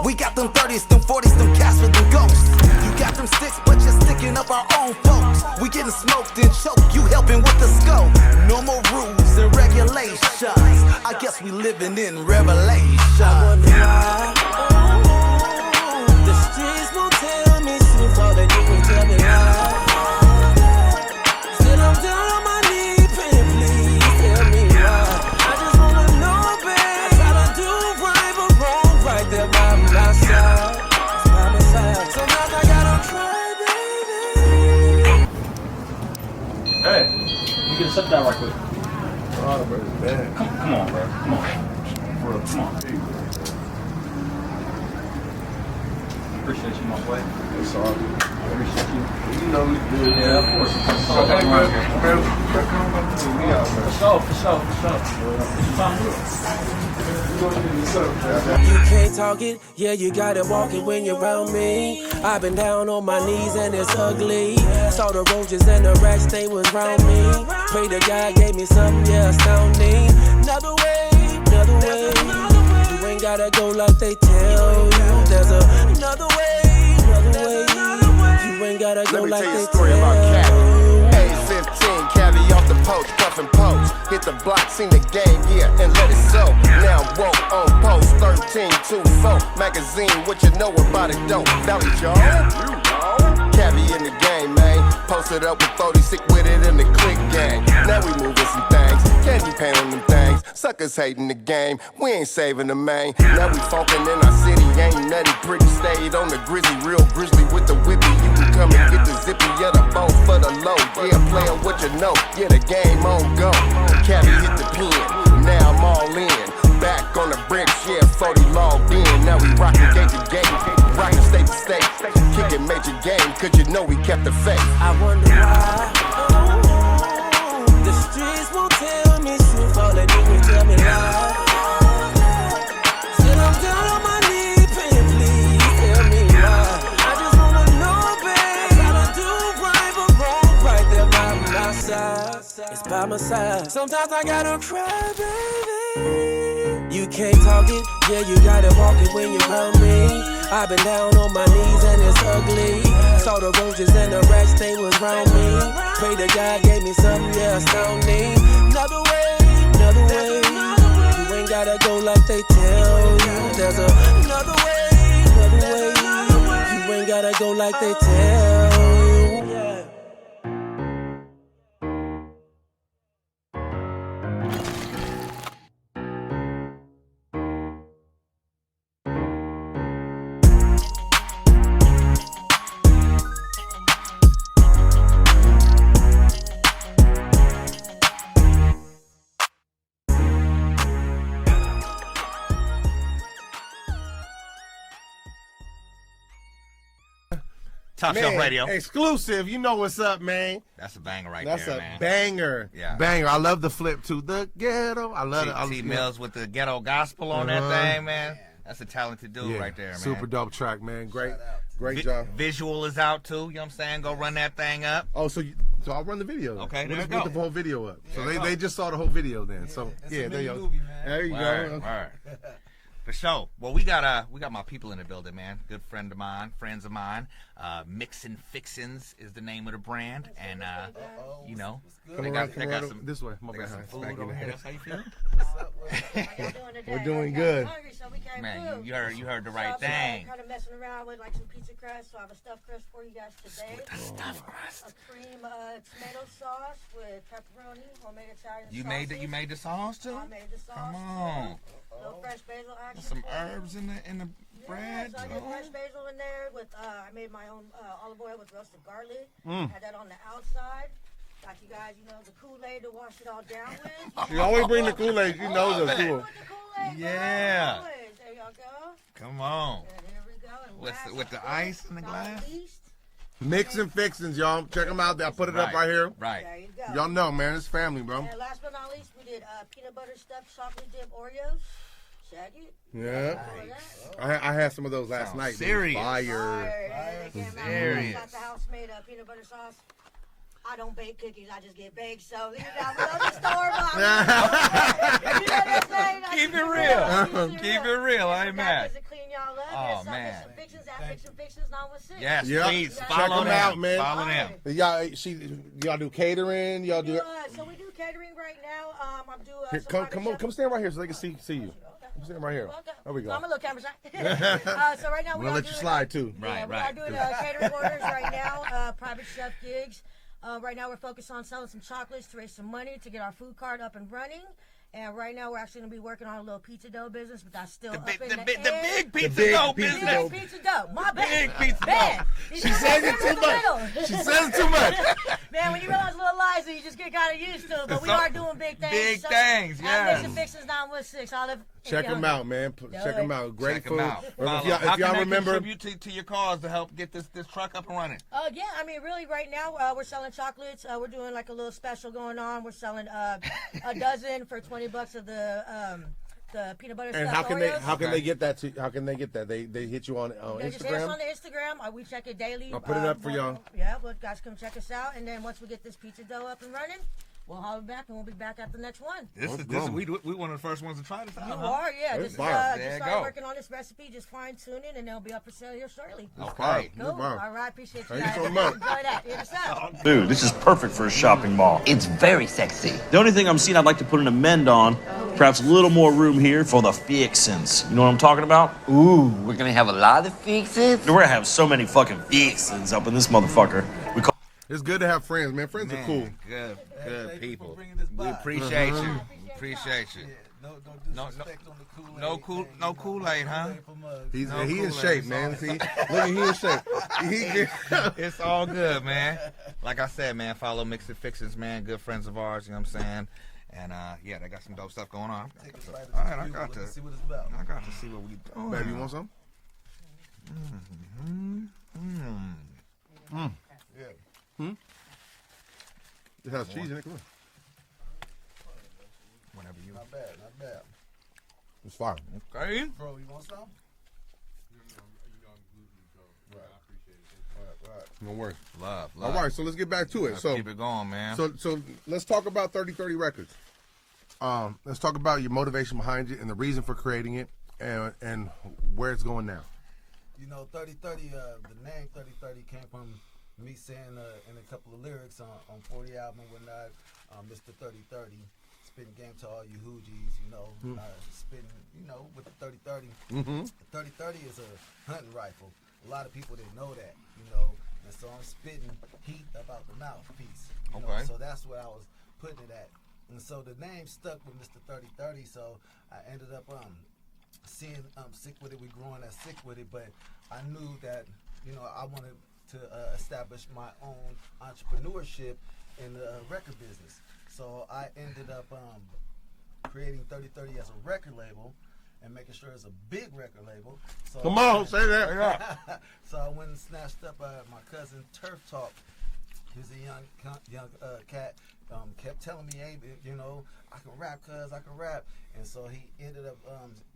We got them 30s, them 40s, them cats with them ghosts. You got them sticks, but you're sticking up our own folks. We getting smoked and choked, you helping with the scope. No more rules and regulations. I guess we living in revelation. I wonder why. The streets won't tell me truth, all they do is tell me lies. Still I'm down on my knees, praying, please tell me why. I just wanna know, babe. I try to do right but wrong, right there by my side. By my side. Sometimes I gotta cry, baby. Hey, you can sit down right quick. Oh, bro, bad. Come on, bro. Come on. Come on. appreciate you, my boy. It's all good. Appreciate you. You know we do. Yeah, of course. Okay, man. For sure. You can't talk it, yeah, you gotta walk it when you're around me. I've been down on my knees and it's ugly. Saw the roaches and the rats, they was round me. Pray to God gave me something, yeah, astounding. Another way. You ain't gotta go like they tell you. There's another way. You ain't gotta go like they tell you. Age 15, cabbie off the poach, puffin' poach. Hit the block, seen the game, yeah, and let it soak. Now I'm woke on post 1324 magazine. What you know about it, though? Valley Joe, cabbie in the game, man. Posted up with 40, sick with it in the click gang. Now we moving some things, candy paint on them things. Suckers hating the game, we ain't saving the man. Now we funkin' in our city, ain't nothing pretty. Stayed on the grizzly, real grizzly with the whippy. You can come and get the zippy, yeah, the bow for the low. Yeah, playin' what you know, yeah, the game on go. Cabbie hit the pen, now I'm all in. Back on the bricks, yeah, 40 logged in. Now we rockin' gate to gate, rockin' state to state. Kickin' major game, cause you know we kept the faith. I wonder why the streets won't tell me truth. All they do is tell me lies. Still I'm down on my knee, praying, please tell me why. I just wanna know, babe, how to do right or wrong, right there by my side. It's by my side. Sometimes I gotta cry, baby. You can't talk it, yeah, you gotta walk it when you're around me. I've been down on my knees and it's ugly. Saw the roaches and the rats, they was round me. Pray to God gave me something, yeah, astounding. Another way. You ain't gotta go like they tell you. There's another way. You ain't gotta go like they tell you. Yeah. Top Shelf Radio. Exclusive. You know what's up, man. That's a banger right there, man. That's a banger. Yeah. Banger. I love the flip to the ghetto. I love it. T Mills with the ghetto gospel on that thing, man. That's a talented dude right there, man. Super dope track, man. Great job. Visual is out too, you know what I'm saying? Go run that thing up. Oh, so I'll run the video. Okay, we'll there just you go. put the whole video up. So they just saw the whole video then. So there you go. There you go. go. All right. For sure. Well, we got my people in the building, man. Good friends of mine. Mixin' Fixins is the name of the brand, and you know, they got some this way. My bad. some food over here. That's how you feel? We're doing good. Man, you heard the right thing. Kind of messing around with like some pizza crust, so I have a stuffed crust for you guys today. With the stuffed crust. A cream tomato sauce with pepperoni, homemade Italian You sausage. made the sauce too? I made the sauce. Come on. A little fresh basil action. Some herbs in the bread. Yeah, so I get fresh basil in there with I made my own olive oil with roasted garlic. Had that on the outside. Got you guys, the Kool-Aid to wash it all down with. You always bring the Kool-Aid. You know the cool. Yeah. There y'all go. Come on. And here we go. With the ice in the glass. Mixin' Fixins, y'all. Check them out. I put it up right here. Right. There you go. Y'all know, man. It's family, bro. And last but not least, we did peanut butter stuffed chocolate dip Oreos. Check it. Yeah. I had some of those last night. Serious. Fire. Serious. Got the house-made peanut butter sauce. I don't bake cookies, I just get baked, so leave it down below the store box. You know what I'm saying? Keep it real. Keep it real. I ain't mad. To clean y'all up. Oh, man. Fixins at Fixins 916. Yes, Yep. please. Check Follow them them out, man. Follow them. Y'all do catering. Y'all do. So we do catering right now. I'm doing. Here, come stand right here so they can see you. Come stand right here. There we go. I'm a little camera shy. So right now we'll let you slide too. Right. We are doing catering orders right now. Private chef gigs. Right now we're focused on selling some chocolates to raise some money to get our food cart up and running. And right now we're actually gonna be working on a little pizza dough business, but that's still up in the big air. pizza dough business. Big pizza dough. My bad. Big pizza dough. She says it too much. She says it too much. Man, when you realize little lies, you just get kind of used to it. But we are doing big things. Big things, yeah. Mix and Fixins 916. Check them out, man. Check them out. Great food. If y'all remember, contribute to your cause to help get this truck up and running. Yeah, I mean, really, right now we're selling chocolates. We're doing like a little special going on. We're selling a dozen for $20 of the peanut butter. And how can they get that? How can they get that? They hit you on Instagram. Just hit us on the Instagram. We check it daily. I'll put it up for y'all. Yeah, well, guys, come check us out. And then once we get this pizza dough up and running, we'll holler back, and we'll be back at the next one. We one of the first ones to try this out. You are, yeah. Just started working on this recipe, just fine tuning, and it'll be up for sale here shortly. Okay. Cool. All right, appreciate you guys. Thank you so much. Enjoy that. Hit us out. Dude, this is perfect for a shopping mall. It's very sexy. The only thing I'm seeing I'd like to put an amend on, perhaps a little more room here for the fixins. You know what I'm talking about? Ooh, we're gonna have a lot of fixins? We're gonna have so many fucking fixins up in this motherfucker. It's good to have friends, man. Friends are cool. Good people. We appreciate you. Appreciate you. No Kool-Aid, huh? He in shape, man. See, look, he in shape. It's all good, man. Like I said, man, follow Mix and Fixins, man. Good friends of ours, you know what I'm saying? And yeah, they got some dope stuff going on. All right, I got to see what it's about. I got to see what we doing. Baby, you want some? Yeah. It has cheese in it. Come on. Whenever you. Not bad. It's fine. Okay. Bro, you want some? Right. No worries. Love. All right, so let's get back to it. So keep it going, man. So let's talk about 3030 Records. Let's talk about your motivation behind it and the reason for creating it and where it's going now. You know, 3030, the name 3030 came from me saying in a couple of lyrics on 40 album and whatnot, Mr. 3030, spitting game to all you hoogies, you know, spitting, you know, with the 3030. Mm-hmm. 3030 is a hunting rifle. A lot of people didn't know that, you know, and so I'm spitting heat about the mouthpiece. You know? So that's what I was putting it at. And so the name stuck with Mr. 3030, so I ended up seeing Sick With It, we growing that Sick With It, but I knew that, you know, I wanted to establish my own entrepreneurship in the record business. So I ended up creating 3030 as a record label and making sure it's a big record label. So come on, say that. Yeah. So I went and snatched up my cousin Turf Talk. He's a young cat. Kept telling me, hey, you know, I can rap, cuz I can rap. And so he ended up,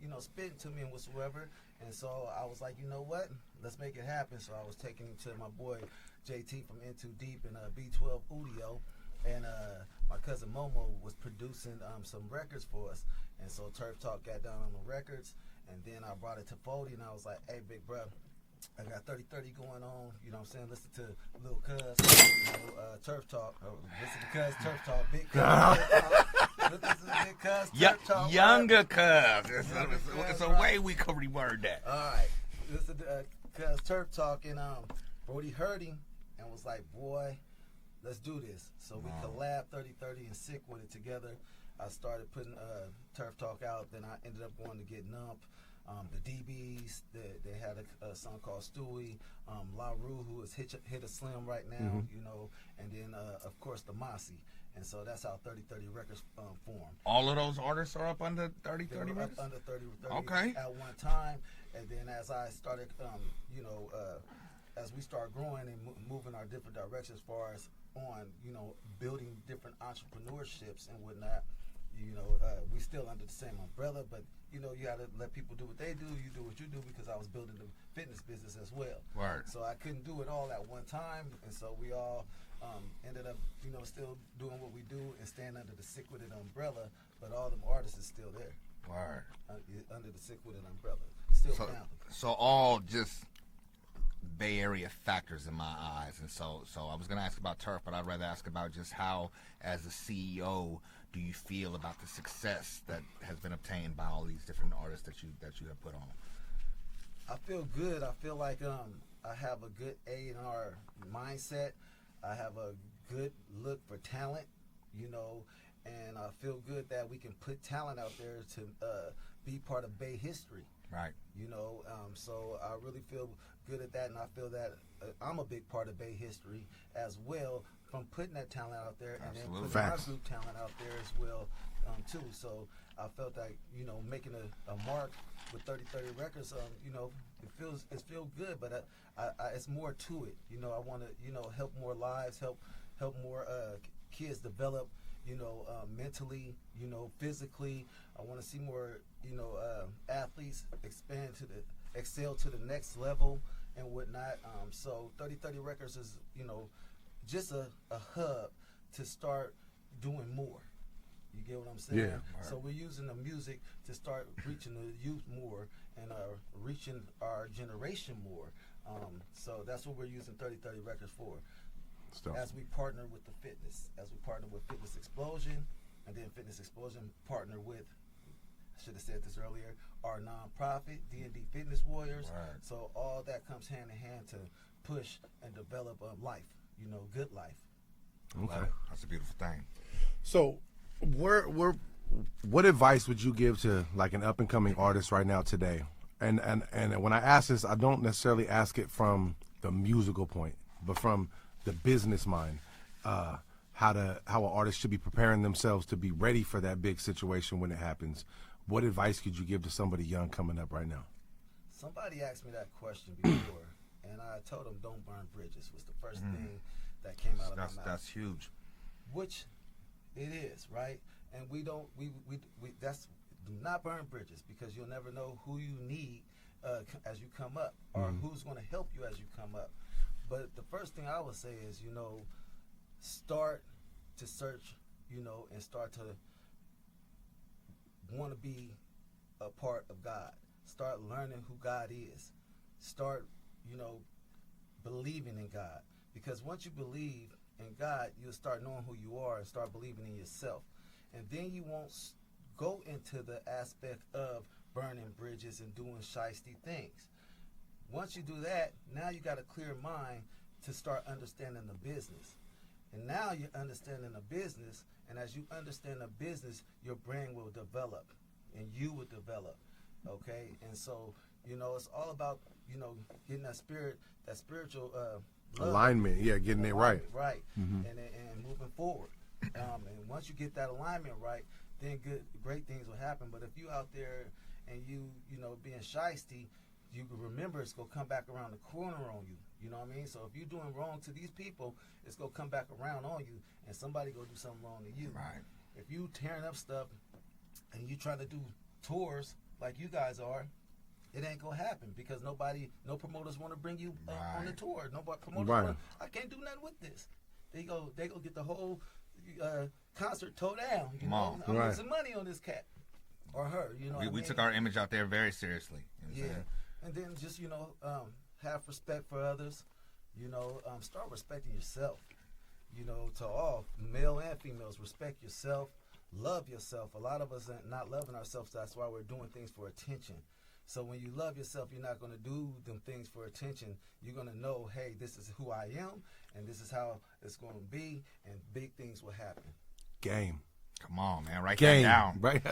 you know, spitting to me and whatsoever. And so I was like, you know what? Let's make it happen. So I was taking him to my boy JT from In Too Deep and B12 Udio. And my cousin Momo was producing some records for us. And so Turf Talk got down on the records. And then I brought it to Fody and I was like, hey, big bro, I got 3030 going on, you know what I'm saying? Listen to Lil Cuz, you know, Turf Talk. Listen to Cuz, Turf Talk, Big Cuz. Listen to Big Cuz, Turf Talk. Younger Cuz. It's a way we could reword that. All right. Listen to Cuz, Turf Talk. And Brody heard him and was like, boy, let's do this. So we collabed 3030 and Sick With It together. I started putting Turf Talk out. Then I ended up going to get Nump. The DBs, they had a song called Stewie, La Rue, who is hit a slim right now, you know, and then of course the Mossy, and so that's how 3030 Records formed. All of those artists are up under 3030 Records? Up under 3030 okay. At one time, and then as I started, you know, as we start growing and moving our different directions as far as on, you know, building different entrepreneurships and whatnot. You know, we still under the same umbrella, but you know, you gotta let people do what they do. You do what you do, because I was building the fitness business as well. Right. So I couldn't do it all at one time, and so we all ended up, you know, still doing what we do and staying under the Sick With It umbrella. But all them artists is still there. Right. Under the Sick With It umbrella, still family. So all just Bay Area factors in my eyes, and so I was gonna ask about Turf, but I'd rather ask about just how, as a CEO, do you feel about the success that has been obtained by all these different artists that you have put on? I feel good. I feel like I have a good A&R mindset. I have a good look for talent, you know, and I feel good that we can put talent out there to be part of Bay history. Right. You know, so I really feel good at that, and I feel that I'm a big part of Bay history as well, from putting that talent out there and then putting our group talent out there as well too. So I felt like, you know, making a mark with 3030 Records, you know, it feels good, but it's more to it. You know, I want to, you know, help more lives, help more kids develop, you know, mentally, you know, physically. I want to see more, you know, athletes excel to the next level and whatnot. So 3030 Records is, you know, just a hub to start doing more. You get what I'm saying? Yeah. So we're using the music to start reaching the youth more and reaching our generation more. So that's what we're using 3030 Records for. As we partner with the fitness, as we partner with Fitness Explosion, and then Fitness Explosion partner with, I should have said this earlier, our nonprofit, D&D Fitness Warriors. Right. So all that comes hand in hand to push and develop a life, you know, good life. Okay. That's a beautiful thing. So, what advice would you give to like an up and coming artist right now today? And when I ask this, I don't necessarily ask it from the musical point, but from the business mind. How an artist should be preparing themselves to be ready for that big situation when it happens. What advice could you give to somebody young coming up right now? Somebody asked me that question before, and I told them, "Don't burn bridges." Was the first thing that came out of my mouth. That's huge. Which it is, right? And we do not burn bridges, because you'll never know who you need as you come up, or who's going to help you as you come up. But the first thing I would say is, you know, start to search, you know, and start to want to be a part of God. Start learning who God is. Start, you know, believing in God. Because once you believe in God, you'll start knowing who you are and start believing in yourself. And then you won't go into the aspect of burning bridges and doing shiesty things. Once you do that, now you got a clear mind to start understanding the business. And now you're understanding the business, and as you understand the business, your brain will develop, and you will develop, okay? And so, you know, it's all about, you know, getting that spiritual alignment, getting it right. Right, and moving forward. And once you get that alignment right, then great things will happen. But if you out there and you know, being shiesty, you can remember it's going to come back around the corner on you. You know what I mean? So if you're doing wrong to these people, it's going to come back around on you, and somebody going to do something wrong to you. Right. If you tearing up stuff and you trying to do tours like you guys are, it ain't going to happen, because no promoters want to bring you on the tour. Nobody promoters I can't do nothing with this. They go get the whole concert tore down. You know, I'm losing money on this cat or her. You know, we took our image out there very seriously. You know and then just, you know, have respect for others. You know, start respecting yourself. You know, to all male and females, respect yourself, love yourself. A lot of us are not loving ourselves. That's why we're doing things for attention. So when you love yourself, you're not going to do them things for attention. You're going to know, hey, this is who I am, and this is how it's going to be, and big things will happen. Game. Come on, man. Write that down. Write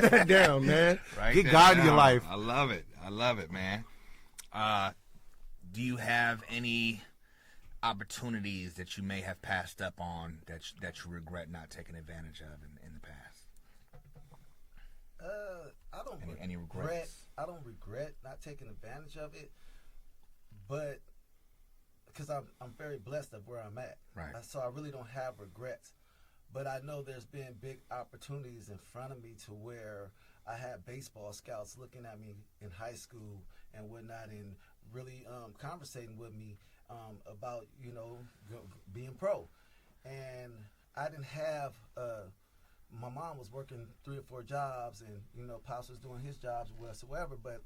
that down, man. Get God in your life. I love it. I love it, man. Do you have any opportunities that you may have passed up on that you regret not taking advantage of in the past? I don't any regrets? I don't regret not taking advantage of it, but because I'm very blessed of where I'm at. Right. So I really don't have regrets. But I know there's been big opportunities in front of me to where I had baseball scouts looking at me in high school and whatnot, and really conversating with me about, you know, being pro. And I didn't have my mom was working 3 or 4 jobs, and, you know, Pops was doing his jobs whatsoever, but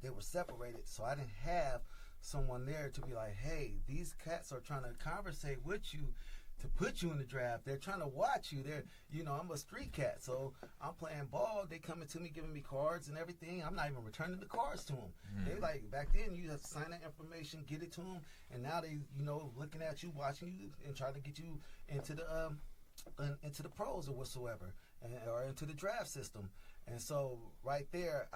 they were separated. So I didn't have someone there to be like, hey, these cats are trying to conversate with you to put you in the draft. They're trying to watch you. They're, you know, I'm a street cat, so I'm playing ball. They coming to me, giving me cards and everything. I'm not even returning the cards to them. They like, back then, you have to sign that information, get it to them, and now they, you know, looking at you, watching you, and trying to get you into the into the pros or whatsoever, or into the draft system. And so right there,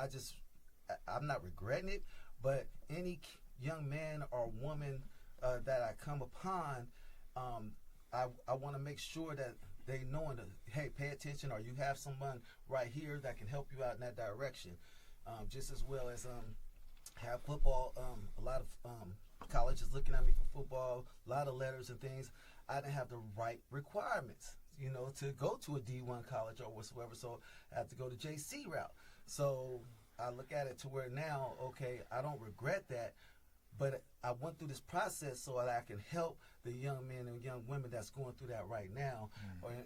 I'm not regretting it, but any young man or woman that I come upon, I want to make sure that they know hey, pay attention, or you have someone right here that can help you out in that direction. Just as well as have football. A lot of colleges looking at me for football, a lot of letters and things. I didn't have the right requirements, to go to a D1 college or whatsoever, so I had to go the JC route. So I look at it to where now, okay, I don't regret that, but I went through this process so that I can help the young men and young women that's going through that right now,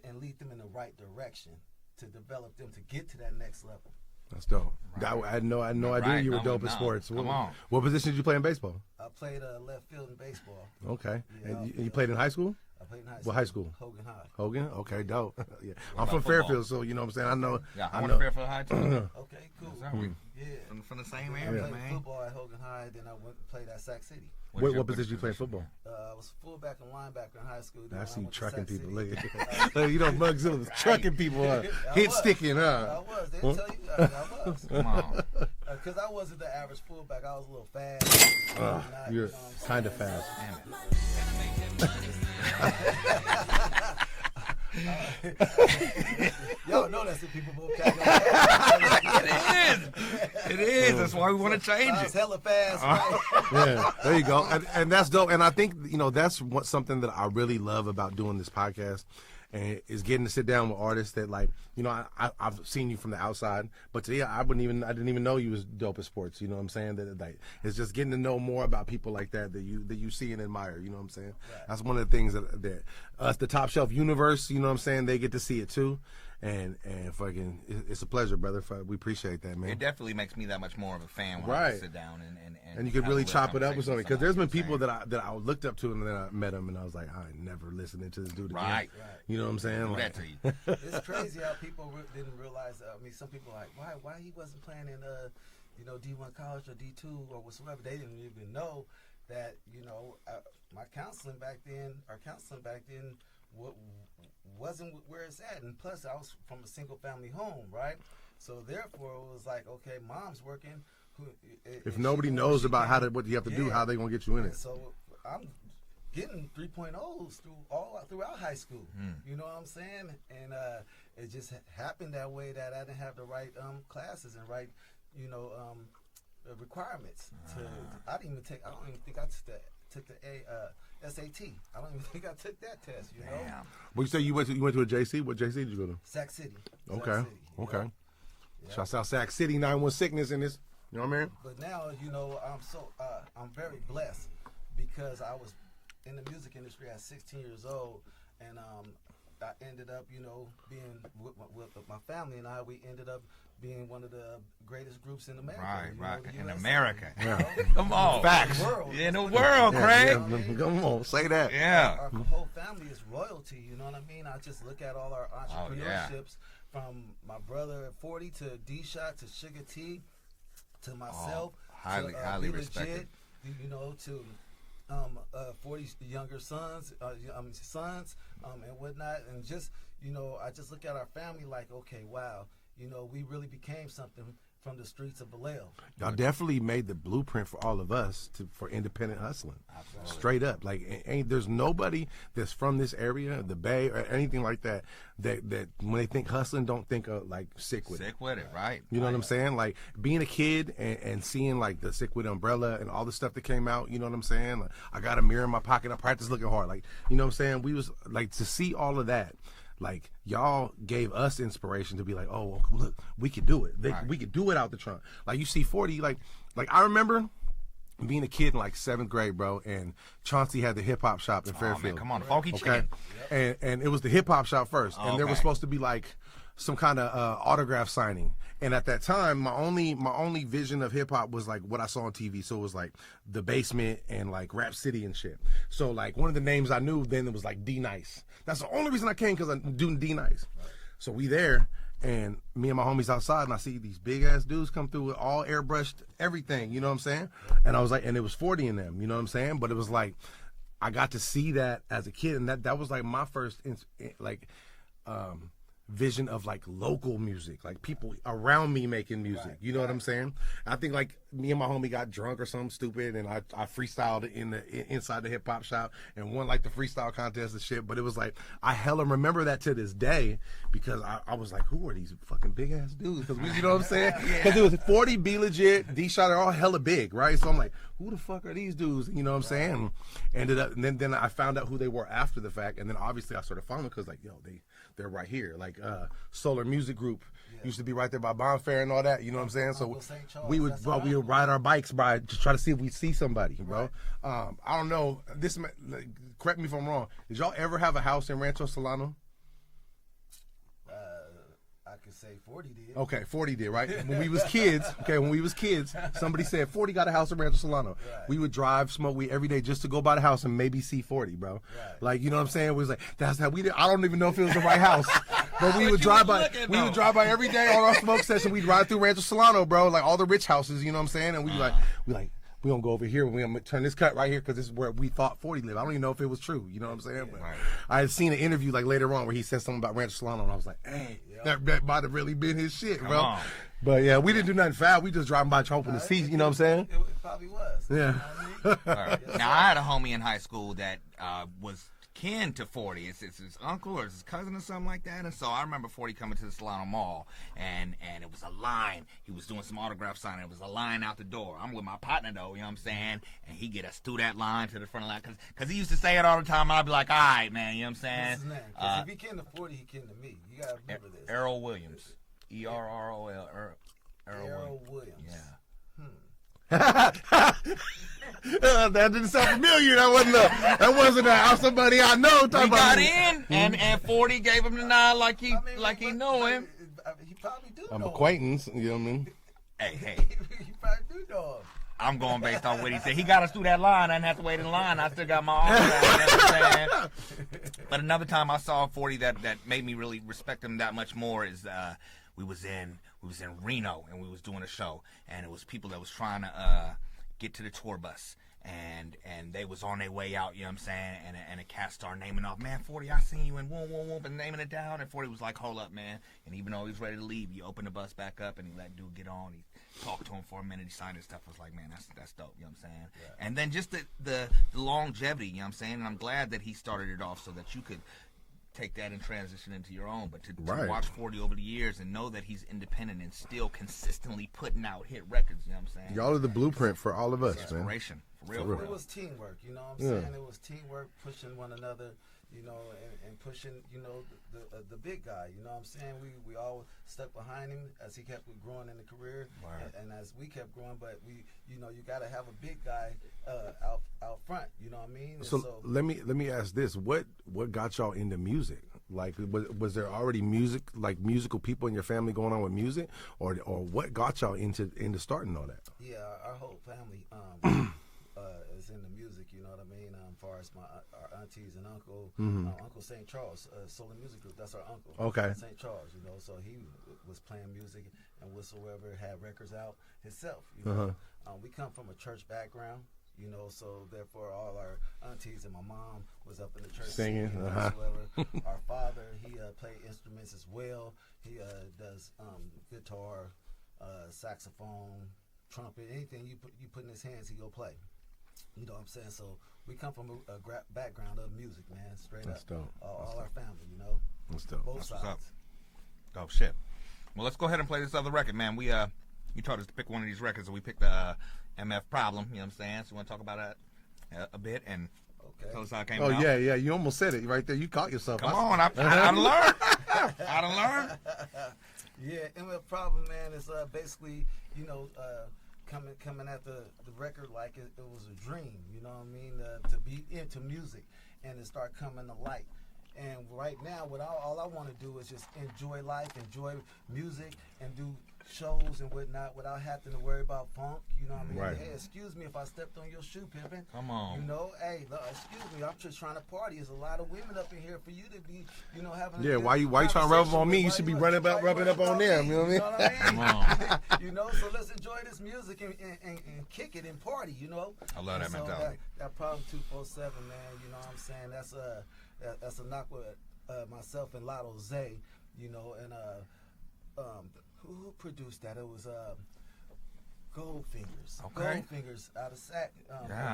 and lead them in the right direction to develop them to get to that next level. That's dope. Right. I had no idea you were dope in sports. What position did you play in baseball? I played left field in baseball. Okay. Yeah, and you played in high school? I played in high school. What high school? Hogan High. Hogan? Okay, dope. Yeah. I'm from Fairfield, so you know what I'm saying? I know. Yeah, I went to Fairfield High too. Okay, cool. Yeah. From the same area, man. I played football at Hogan High, then I went and played at Sac City. What position you play in football? I was fullback and linebacker in high school. I see trucking people. Look at Mugzi was trucking people up. Hit sticking up. I was. They tell you I was. Come on. Because I wasn't the average fullback. I was a little fast. You're kind of fast. Y'all know that's the people It is. That's why we want to change it. It's hella fast, right? Yeah, there you go. And that's dope. And I think, that's something that I really love about doing this podcast, and is getting to sit down with artists that, like, I've seen you from the outside, but today I didn't even know you was dope at sports. You know what I'm saying? That, like, it's just getting to know more about people like that you see and admire. You know what I'm saying? Right. That's one of the things that us, the Top Shelf universe, you know what I'm saying, they get to see it too. And fucking, it's a pleasure, brother. We appreciate that, man. It definitely makes me that much more of a fan when I sit down and you could really chop it up with something. Because there's been people that I looked up to, and then I met them, and I was like, I ain't never listening to this dude again. Right. You know what I'm saying? Like, that to you. It's crazy how people didn't realize. Some people are like, why he wasn't playing in D1 college or D2 or whatsoever. They didn't even know that my counseling back then wasn't where it's at, and plus I was from a single family home, right? So therefore it was like, okay, mom's working. If nobody knows about what you have to do, how they gonna get you in it? So I'm getting 3.0s throughout high school. You know what I'm saying? And it just happened that way that I didn't have the right classes and right requirements. I don't even think I took the SAT. I don't even think I took that test. Damn. Well, you say you went to a JC. What JC did you go to? Sac City. Okay. Okay. Shouts out Sac City, 9-1 sickness in this. You know what I mean? But now, I'm very blessed because I was in the music industry at 16 years old, and I ended up, being with my family, and we ended up being one of the greatest groups in America. Right. In America. Yeah. Come on. Facts. In the world, Craig. Yeah. Come on, say that. Yeah. Our whole family is royalty, you know what I mean? I just look at all our entrepreneurships from my brother 40 to D-Shot to Sugar T to myself. Highly respected. To 40's younger sons, and whatnot, and just I just look at our family like, okay, wow, we really became something from the streets of Vallejo. Y'all definitely made the blueprint for all of us for independent hustling. Absolutely. Straight up, like there's nobody that's from this area, the Bay or anything like that when they think hustling, don't think of like Sick With It. Sick With It, right? You know what I'm saying? Like being a kid and seeing like the Sick With It umbrella and all the stuff that came out. You know what I'm saying? Like, I got a mirror in my pocket. I practice looking hard. Like, you know what I'm saying? We was like, to see all of that. Like, y'all gave us inspiration to be like, oh, look, we could do it. We could do it out the trunk. Like, you see 40, like I remember being a kid in like 7th grade, bro, and Chauncey had the hip hop shop in Fairfield. Man, come on, the Funky Chicken. And it was the hip hop shop first, and there was supposed to be like some kind of autograph signing. And at that time, my only vision of hip hop was like what I saw on TV. So it was like The Basement and like Rap City and shit. So like one of the names I knew then it was like D Nice. That's the only reason I came, because I'm doing D Nice. Right. So we there, and me and my homies outside, and I see these big ass dudes come through with all airbrushed everything. You know what I'm saying? And I was like, and it was 40 in them. You know what I'm saying? But it was like, I got to see that as a kid, and that was like my first like vision of like local music, like people around me making music. You know what I'm saying? I think like me and my homie got drunk or something stupid, and I freestyled inside the hip hop shop and won like the freestyle contest and shit. But it was like I hella remember that to this day because I was like, who are these fucking big ass dudes? Because you know what I'm saying? Because it was 40 Be Legit, D Shot are all hella big, right? So I'm like, who the fuck are these dudes? You know what I'm saying? Ended up, and then I found out who they were after the fact, and then obviously I started following because like, yo, they're right here. Like Solar Music Group used to be right there by Bonfair and all that. You know what I'm saying? So we would ride our bikes by to try to see if we see somebody, bro. I don't know. This correct me if I'm wrong. Did y'all ever have a house in Rancho Solano? I could say 40 did. Okay, 40 did, right? When we was kids, somebody said 40 got a house in Rancho Solano. Right. We would drive, smoke weed every day just to go by the house and maybe see 40, bro. Right. Like, you know what I'm saying? It was like, that's how we did. I don't even know if it was the right house. But we would drive by. We would drive by every day on our smoke session. We'd ride through Rancho Solano, bro, like all the rich houses, you know what I'm saying? And we gonna go over here. We're gonna turn this cut right here because this is where we thought 40 lived. I don't even know if it was true. You know what I'm saying? But I had seen an interview like later on where he said something about Rancho Solano, and I was like, hey, that might have really been his shit, bro. But yeah, we didn't do nothing foul. We just driving by hoping to see. You know what I'm saying? It probably was. Yeah. Now I had a homie in high school that was kin to 40. It's his uncle or his cousin or something like that. And so I remember 40 coming to the Solano Mall, and it was a line. He was doing some autograph signing. It was a line out the door. I'm with my partner though, you know what I'm saying? And he get us through that line to the front of the line because he used to say it all the time. And I'd be like, all right, man, you know what I'm saying? What's his name? 'Cause if he kin to 40, he kin to me. You gotta remember this. Errol Williams. ERROL. Errol Williams. Yeah. That didn't sound familiar. That wasn't somebody I know. We got in, and 40 gave him the nod like he know him. He probably do. I'm acquaintance. You know what I mean? Hey. He probably do know him. I'm going based on what he said. He got us through that line. I didn't have to wait in line. I still got my arm around. You know what I'm saying? But another time I saw 40 that made me really respect him that much more is we was in Reno and we was doing a show, and it was people that was trying to get to the tour bus, and they was on their way out, you know what I'm saying, and a cat started naming off, man, 40, I seen you, and whoop, whoop, whoop, and naming it down, and 40 was like, hold up, man, and even though he was ready to leave, he opened the bus back up, and he let dude get on, he talked to him for a minute, he signed his stuff, I was like, man, that's dope, you know what I'm saying, and then just the longevity, you know what I'm saying, and I'm glad that he started it off so that you could take that and transition into your own, but to watch 40 over the years and know that he's independent and still consistently putting out hit records, you know what I'm saying? Y'all are the blueprint for all of us, man. Inspiration, for real. It was teamwork, you know what I'm saying? It was teamwork, pushing one another, you know, and pushing, you know, the big guy, you know what I'm saying? We all stuck behind him as he kept growing in the career, and as we kept growing, but you know, you got to have a big guy out front, you know what I mean? So let me ask this: what got y'all into music? Like, was there already musical people in your family going on with music, or what got y'all into starting all that? Yeah, our whole family is into music, you know what I mean? As far as our aunties and uncle, Uncle St. Charles, Solar Music Group, that's our uncle. Okay. St. Charles, you know, so he was playing music and whatsoever, had records out himself, you know. We come from a church background, you know, so therefore all our aunties and my mom was up in the church singing whatsoever. Our father, he played instruments as well. He does guitar, saxophone, trumpet, anything you put in his hands, he go play. You know what I'm saying? So we come from a background of music, man. Straight That's up. Dope. All our family, you know. That's dope. Both sides. What's up? Dope shit. Well, let's go ahead and play this other record, man. We you told us to pick one of these records, and we picked the MF Problem. You know what I'm saying? So we want to talk about that a bit and tell us how it came out. Oh yeah. You almost said it right there. You caught yourself. Come on, I learned. I done learned. Yeah, MF Problem, man, is basically, you know, coming at the record like it was a dream, you know what I mean, to be into music and to start coming to light. And right now, all I want to do is just enjoy life, enjoy music, and do shows and whatnot without having to worry about funk, you know what I mean? Right. Hey, excuse me if I stepped on your shoe, pimpin'. Come on. You know, hey, excuse me, I'm just trying to party. There's a lot of women up in here for you to be, you know, having Yeah, why you trying to rub on me? You should be rubbing up on them, you know what I mean? Come on. You know, so let's enjoy this music and kick it and party, you know? I love that so mentality. That Problem 247, man, you know what I'm saying? That's a knock with myself and Lotto Zay, you know, and who produced that? It was Goldfingers. Okay. Goldfingers out of Sac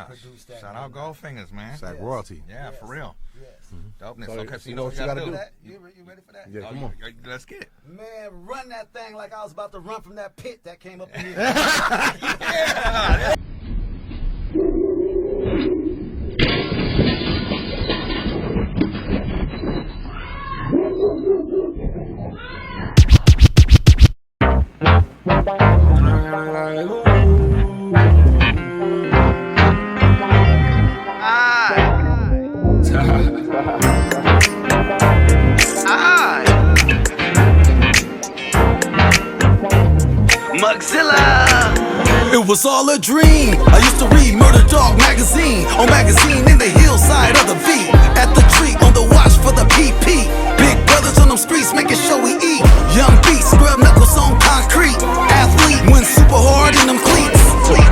produced that. Shout out Goldfingers, man. Sac royalty. Yeah, for real. Yes. Dopeness. So, okay, so you know what you gotta do. You ready for that? Yeah, come on. Let's get it. Man, run that thing like I was about to run from that pit that came up in here. Yeah. Mugzilla. It was all a dream. I used to read Murder Dog magazine. On magazine in the hillside of the V. At the tree on the watch for the PP. Big brothers on them streets making sure we eat. Young beast, scrub knuckles on concrete. Athlete went super hard in them cleats.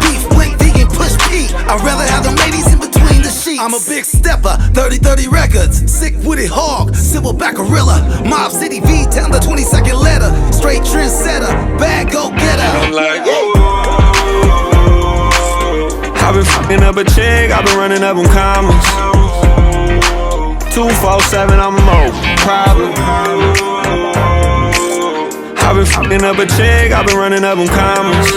Beef, blink, vegan, push P. I'd rather have them ladies in between the sheets. I'm a big stepper, 30-30 records. Sick witted hog, civil back gorilla. Mob City V-Town, the 22nd letter. Straight trendsetter, bad go-getter. I'm like, I've been fucking up a chick, I've been running up on commas. 247, I'm a mo problem. I've been fucking up a chick, I've been running up on commas.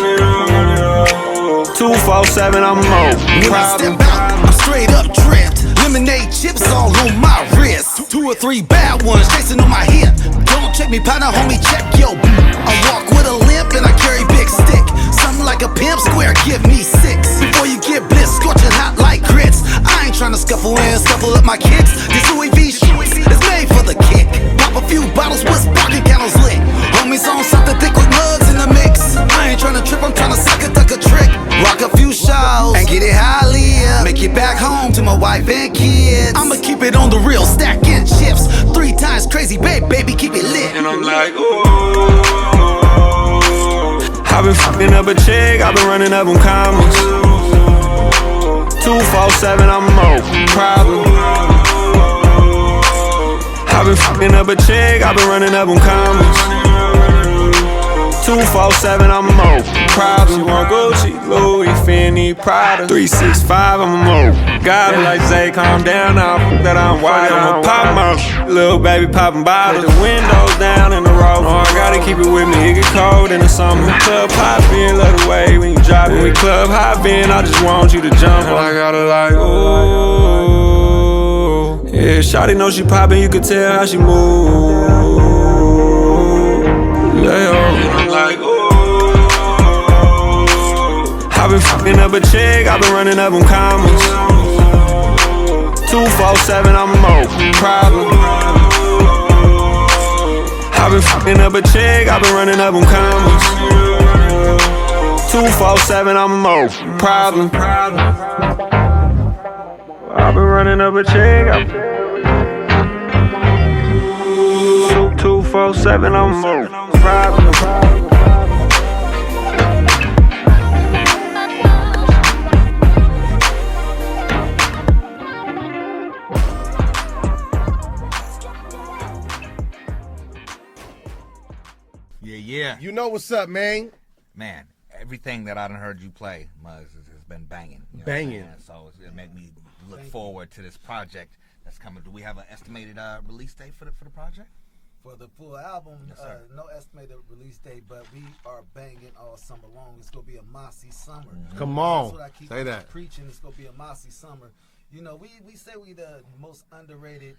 247, I'm a mo problem. When I step out, I'm straight up dripped. Lemonade chips all on my wrist. 2 or 3 bad ones chasing on my hip. Don't check me, partner, homie, check yo. I walk with a limp and I carry big stick. Something like a pimp square, give me 6. Before you get blitzed, scorching hot like grits. I ain't tryna scuffle in, scuffle up my kicks. This Louis V shorts is made for the kick. Pop a few bottles with sparking candles lit. Homies on something thick with mugs in the mix. I ain't tryna trip, I'm tryna suck a duck a trick. Rock a few shows and get it highly up. Make it back home to my wife and kids. I'ma keep it on the real, stacking chips. 3 times crazy, baby, keep it lit. And I'm like, I've been fucking up a chick, I've been running up on commas. 247, I'm a mo problem. I've been fucking up a chick, I've been running up on commas. 247, I'm a mo problem. She want Gucci, Louis, Fendi, Prada. 365, I'm a mo. Got it like Zay, calm down now. That I'm white, I'ma pop my little baby popping bottles. The windows down in the road. Oh, I gotta keep it with me. It get cold in the summer. Club hopping, love the way when you drop it. We club hopping, I just want you to jump on. I gotta like, ooh. Yeah, shawty know she poppin', you could tell how she move. Yeah, I'm like, ooh. I've been fucking up a chick, I've been running up on commas. 247, I'm a mo problem. I've been fucking up a chick, I've been running up on commas. 247, I'm a mo problem. I've been running up a chick, 247, I'm a mo problem. Yeah. You know what's up, man. Man, everything that I done heard you play, Muggs, has been banging. You know banging. So it made me look forward to this project that's coming. Do we have an estimated release date for the project? For the full album, Yes, no estimated release date, but we are banging all summer long. It's gonna be a mossy summer. Come on, that's what I keep say that. preaching. It's gonna be a mossy summer. You know, we say we the most underrated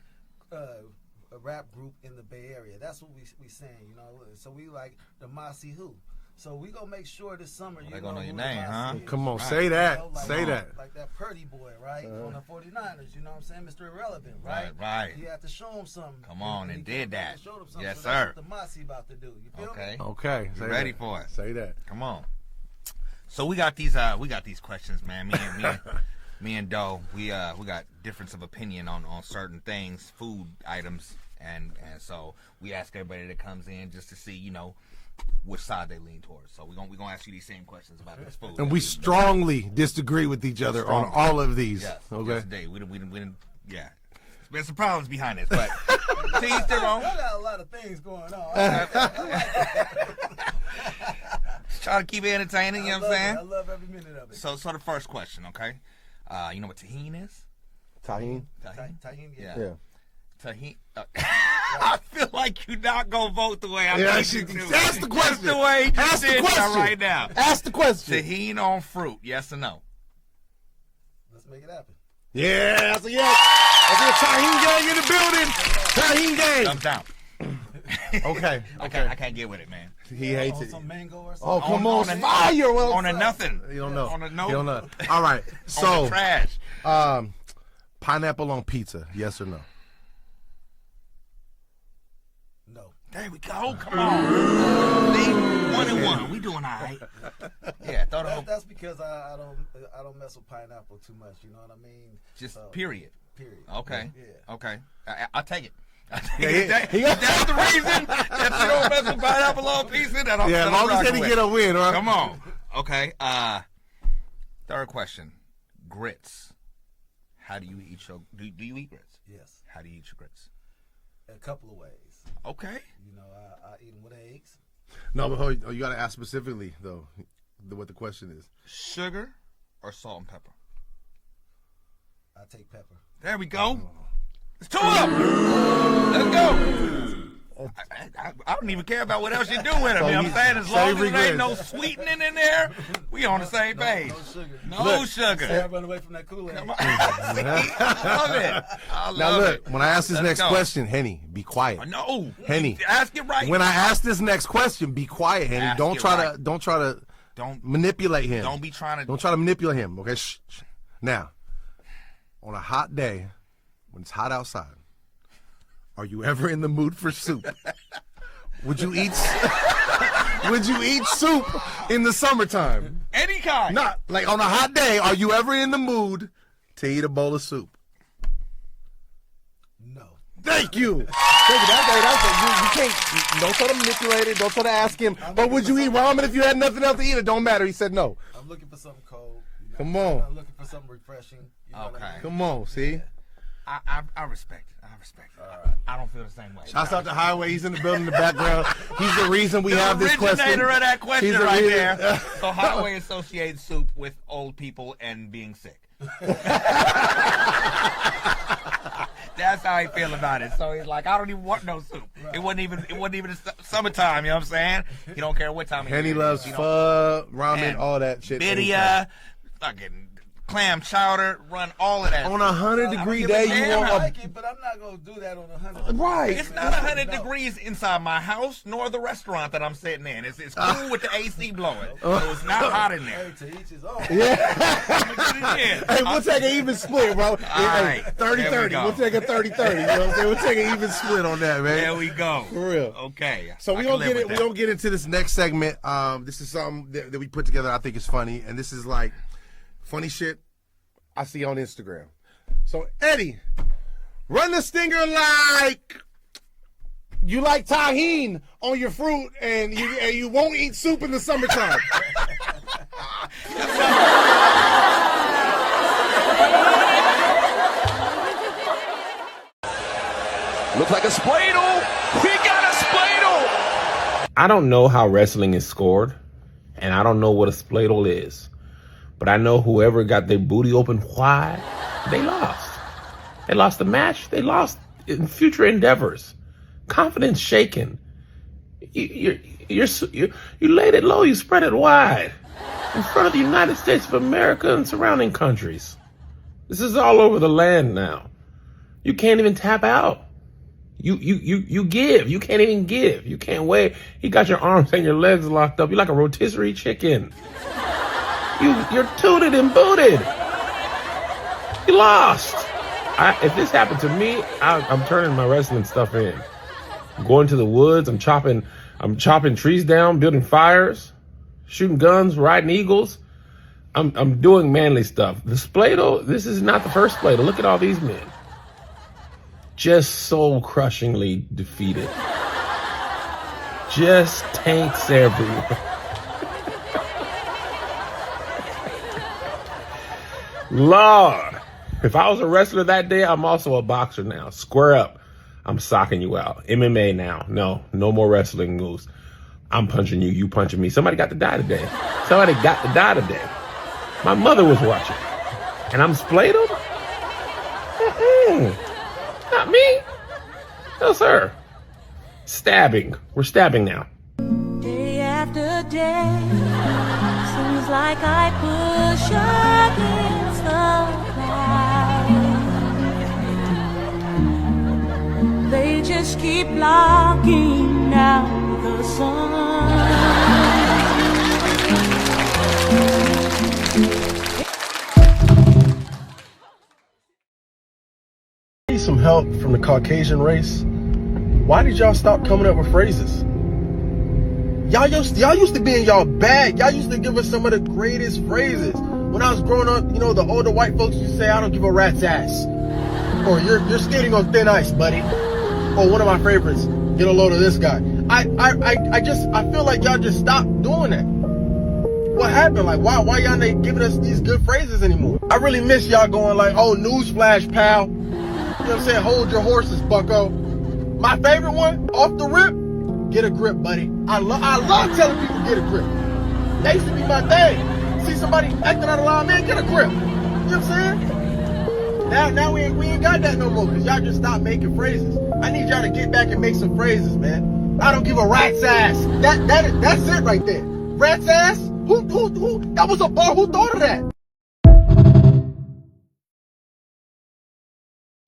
rap group in the Bay Area. That's what we saying. You know, so we like the Mossy Who. So we gonna make sure this summer you gonna know your who name, the huh? Mossy is. Come on, say that. You know, like, say that. Like that Purdy boy, right? On the 49ers, you know what I'm saying? Mr. Irrelevant, right? Right. You have to show him something. Come on, and did that. Showed him something. Yes, so sir. That's what the Mossy about to do. You feel me? Okay. You ready for it? Say that. Come on. So we got these questions, man. Me and Doe, we got difference of opinion on certain things, food items, and so we ask everybody that comes in just to see, you know, which side they lean towards. So we're gonna ask you these same questions about this food. And we strongly disagree with each other on all of these. Yes, okay. Yes, we didn't. Yeah, there's some problems behind this, but To each their own. I got a lot of things going on. Try to keep it entertaining, you know what I'm saying? I love every minute of it. So the first question, okay? You know what tahini is? Tahini? Tahini, Yeah. Tahini. I feel like you're not going to vote the way I think you do. Ask the question. That's the way you Ask the did question. right now. Ask the question. Tahini on fruit, yes or no? Let's make it happen. Yeah, that's a yes. That's a Tahini gang in the building. Tahini gang. Thumbs down. Okay. I can't get with it, man. He hates it. Some mango or something. Oh, come on, fire! Well, on a nothing. You don't know. On a no. You don't know. All right. So, on the trash. Pineapple on pizza, yes or no? No. There we go. Come on. See? 1-1. We doing all right. Yeah. That's because I don't mess with pineapple too much. You know what I mean? Just period. Period. Okay. Yeah. Okay. I'll take it. That's the reason that you don't mess with pineapple on pizza. That as long as he get a win, right? Come on. Okay. Third question. Grits. How do you eat your? Do you eat grits? Yes. How do you eat your grits? A couple of ways. Okay. You know, I eat them with eggs. No, but you got to ask specifically though. What the question is? Sugar or salt and pepper? I take pepper. There we go. It's 2 up. Let's go. I don't even care about what else you do with them. I'm saying as long as there ain't no sweetening in there, we on the same page. No sugar. Stay run away from that Kool-Aid. I love it. When I ask this next question, Henny, be quiet. No, Henny, ask it right. When I ask this next question, be quiet, Henny. Don't try to manipulate him. Don't try to manipulate him. Okay. Shh. Now, on a hot day, when it's hot outside, are you ever in the mood for soup? Would you eat soup in the summertime? Any kind. Not like on a hot day. Are you ever in the mood to eat a bowl of soup? No. Thank you. You can't. Don't try to manipulate it. Don't try to ask him. But would you eat ramen if you had nothing else to eat? It don't matter. He said no. I'm looking for something cold. Come on. I'm looking for something refreshing. You know okay. Come on. See. I respect it. I respect it. I don't feel the same way. Shouts out to Highway. He's in the building in the background. He's the reason we have this question. The originator of that question right there. So Highway associates soup with old people and being sick. That's how he feel about it. So he's like, I don't even want no soup. Right. It wasn't even summertime. You know what I'm saying? He don't care what time. Henny loves pho, ramen, all that shit. Birria, fucking clam chowder, run all of that. On 100-degree day, you want I like it, but I'm not gonna do that on 100. Right. It's not 100 degrees inside my house nor the restaurant that I'm sitting in. It's cool with the AC blowing, so it's not hot in there. Hey, to each his own. Yeah. Hey, we'll take an even split, bro. Right. 30-30. We'll take a 30-30. You know what I'm saying? We'll take an even split on that, man. There we go. For real. Okay. So we don't get into this next segment. This is something that we put together. I think is funny, and this is like funny shit I see on Instagram. So Eddie, run the stinger like you like tahini on your fruit, and you won't eat soup in the summertime. Look like a spladle. We got a spladle. I don't know how wrestling is scored, and I don't know what a spladle is. But I know whoever got their booty open wide, they lost. They lost the match. They lost in future endeavors. Confidence shaken. You laid it low. You spread it wide in front of the United States of America and surrounding countries. This is all over the land now. You can't even tap out. You give. You can't even give. You can't wait. You got your arms and your legs locked up. You're like a rotisserie chicken. You're tooted and booted. You lost. If this happened to me, I'm turning my wrestling stuff in. I'm going to the woods. I'm chopping trees down, building fires, shooting guns, riding eagles. I'm doing manly stuff. The spladle, this is not the first spladle. Look at all these men. Just soul crushingly defeated. Just tanks everywhere. Lord, if I was a wrestler that day, I'm also a boxer now. Square up. I'm socking you out. MMA now. No more wrestling moves. I'm punching you, you punching me. Somebody got to die today. Somebody got to die today. My mother was watching. And I'm splayed up? Not me. No, sir. Stabbing. We're stabbing now. Day after day, seems like I push against the clouds. They just keep blocking out the sun. Need some help from the Caucasian race. Why did y'all stop coming up with phrases? Y'all used to be in y'all bag. Y'all used to give us some of the greatest phrases. When I was growing up, you know, the older white folks used to say, "I don't give a rat's ass," or "You're skating on thin ice, buddy." Or one of my favorites, "Get a load of this guy." I feel like y'all just stopped doing that. What happened? Like, why y'all ain't giving us these good phrases anymore? I really miss y'all going like, "Oh, newsflash, pal." You know what I'm saying? "Hold your horses, bucko." My favorite one, off the rip, "Get a grip, buddy." I love telling people get a grip. That used to be my thing. See somebody acting out of line, man, get a grip. You know what I'm saying? Now we ain't got that no more because y'all just stopped making phrases. I need y'all to get back and make some phrases, man. "I don't give a rat's ass." That's it right there. Rat's ass? Who? That was a bar. Who thought of that?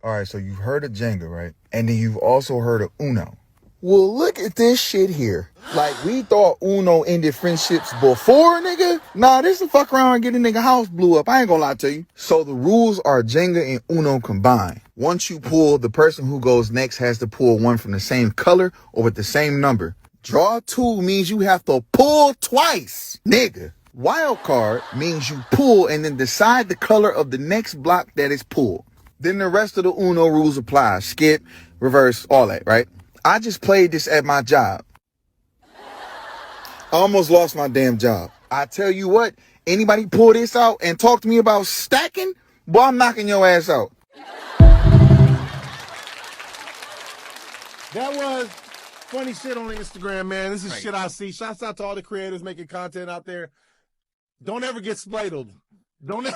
All right, so you've heard of Jenga, right? And then you've also heard of Uno. Well, look at this shit here. Like, we thought Uno ended friendships before, nigga. Nah, this is fuck around and get a nigga house blew up. I ain't gonna lie to you. So the rules are Jenga and Uno combined. Once you pull, the person who goes next has to pull one from the same color or with the same number. Draw two means you have to pull twice, nigga. Wild card means you pull and then decide the color of the next block that is pulled. Then the rest of the Uno rules apply. Skip, reverse, all that, right? I just played this at my job. I almost lost my damn job. I tell you what, anybody pull this out and talk to me about stacking, boy, I'm knocking your ass out. That was funny shit on Instagram, man. This is shit I see. Shouts out to all the creators making content out there. Don't ever get spladled. Don't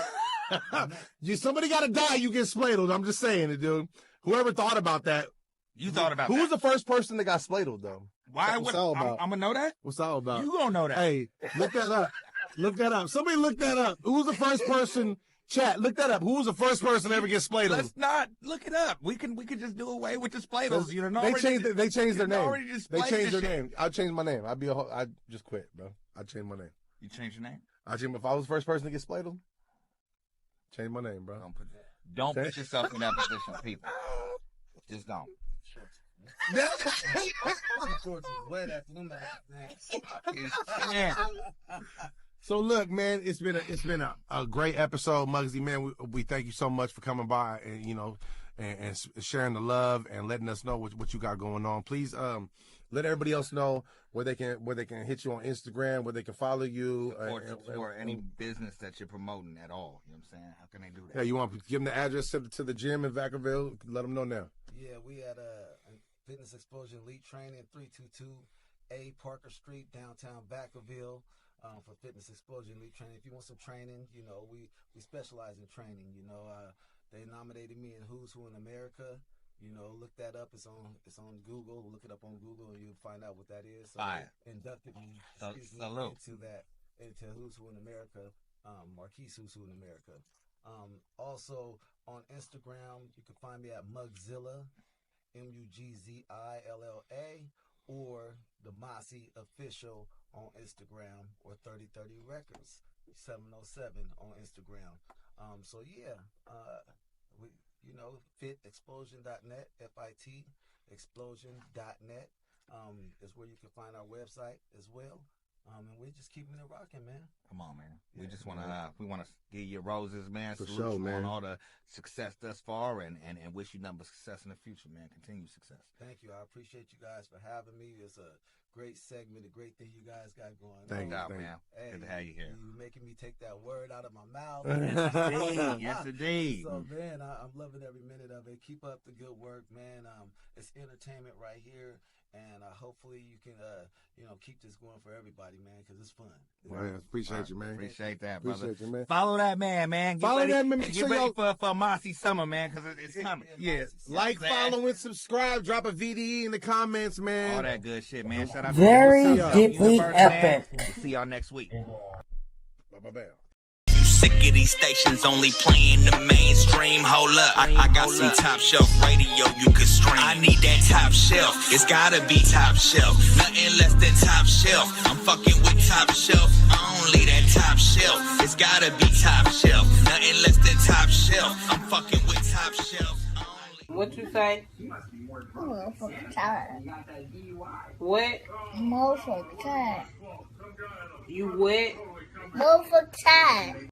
somebody got to die, you get spladled. I'm just saying it, dude. Whoever thought about that. You thought about Who that. was the first person that got spladled, though? Why would I'm gonna know that? What's that all about? You gonna know that? Hey, look that up. Look that up. Somebody look that up. Who was the first person? Chat, look that up. Who was the first person to ever get spladled? Let's not look it up. We can just do away with the spladles. You know, they changed their name. They changed their shit. name. I'll change my name. I just quit, bro. I change my name. You change your name? If I was the first person to get spladled, change my name, bro. Don't put yourself in that position, people. Just don't. So look, man, it's been a great episode, Mugzi, man. We thank you so much for coming by and and sharing the love and letting us know what you got going on. Please let everybody else know where they can hit you on Instagram, where they can follow you, or any business that you're promoting at all. You know what I'm saying? How can they do that? Yeah, you want to give them the address to the gym in Vacaville? Let them know now. Yeah, we at Fitness Explosion Elite Training, 322A Parker Street, downtown Vacaville, for Fitness Explosion Elite Training. If you want some training, we specialize in training. They nominated me in Who's Who in America. Look that up. It's on Google. Look it up on Google, and you'll find out what that is. So inducted me into Who's Who in America, Marquise Who's Who in America. Also on Instagram, you can find me at Mugzilla, Mugzilla, or the Mossy Official on Instagram, or 3030 Records 707 on Instagram. So yeah, fitexplosion.net, FIT explosion.net is where you can find our website as well. And we're just keeping it rocking, man. Come on, man. We just want to give you roses, man. For Salute sure, you man. on all the success thus far, and wish you nothing but success in the future, man. Continued success. Thank you. I appreciate you guys for having me. It's a great segment, a great thing you guys got going Thank on. you, man. Hey, good to have you here. You're making me take that word out of my mouth. Yes, indeed. So, man, I'm loving every minute of it. Keep up the good work, man. It's entertainment right here. And hopefully you can, keep this going for everybody, man, because it's fun. Man, appreciate you, man. Appreciate that, brother. Appreciate you, man. Follow that man. Get Follow ready, that man. Get Sure ready for Mossy Summer, man, because it's coming. Yeah. Like, follow, and subscribe. Drop a VDE in the comments, man. All that good shit, man. Shout out Very to deeply epic. We'll see y'all next week. Bye-bye. Sick of these stations only playing the mainstream. Hold up, I got some top shelf radio you can stream. I need that top shelf, it's gotta be top shelf. Nothing less than top shelf. I'm fucking with top shelf, only that top shelf. It's gotta be top shelf. Nothing less than top shelf. I'm fucking with top shelf. What you say? Motherfucker. What? Motherfucker. You what? Motherfucker.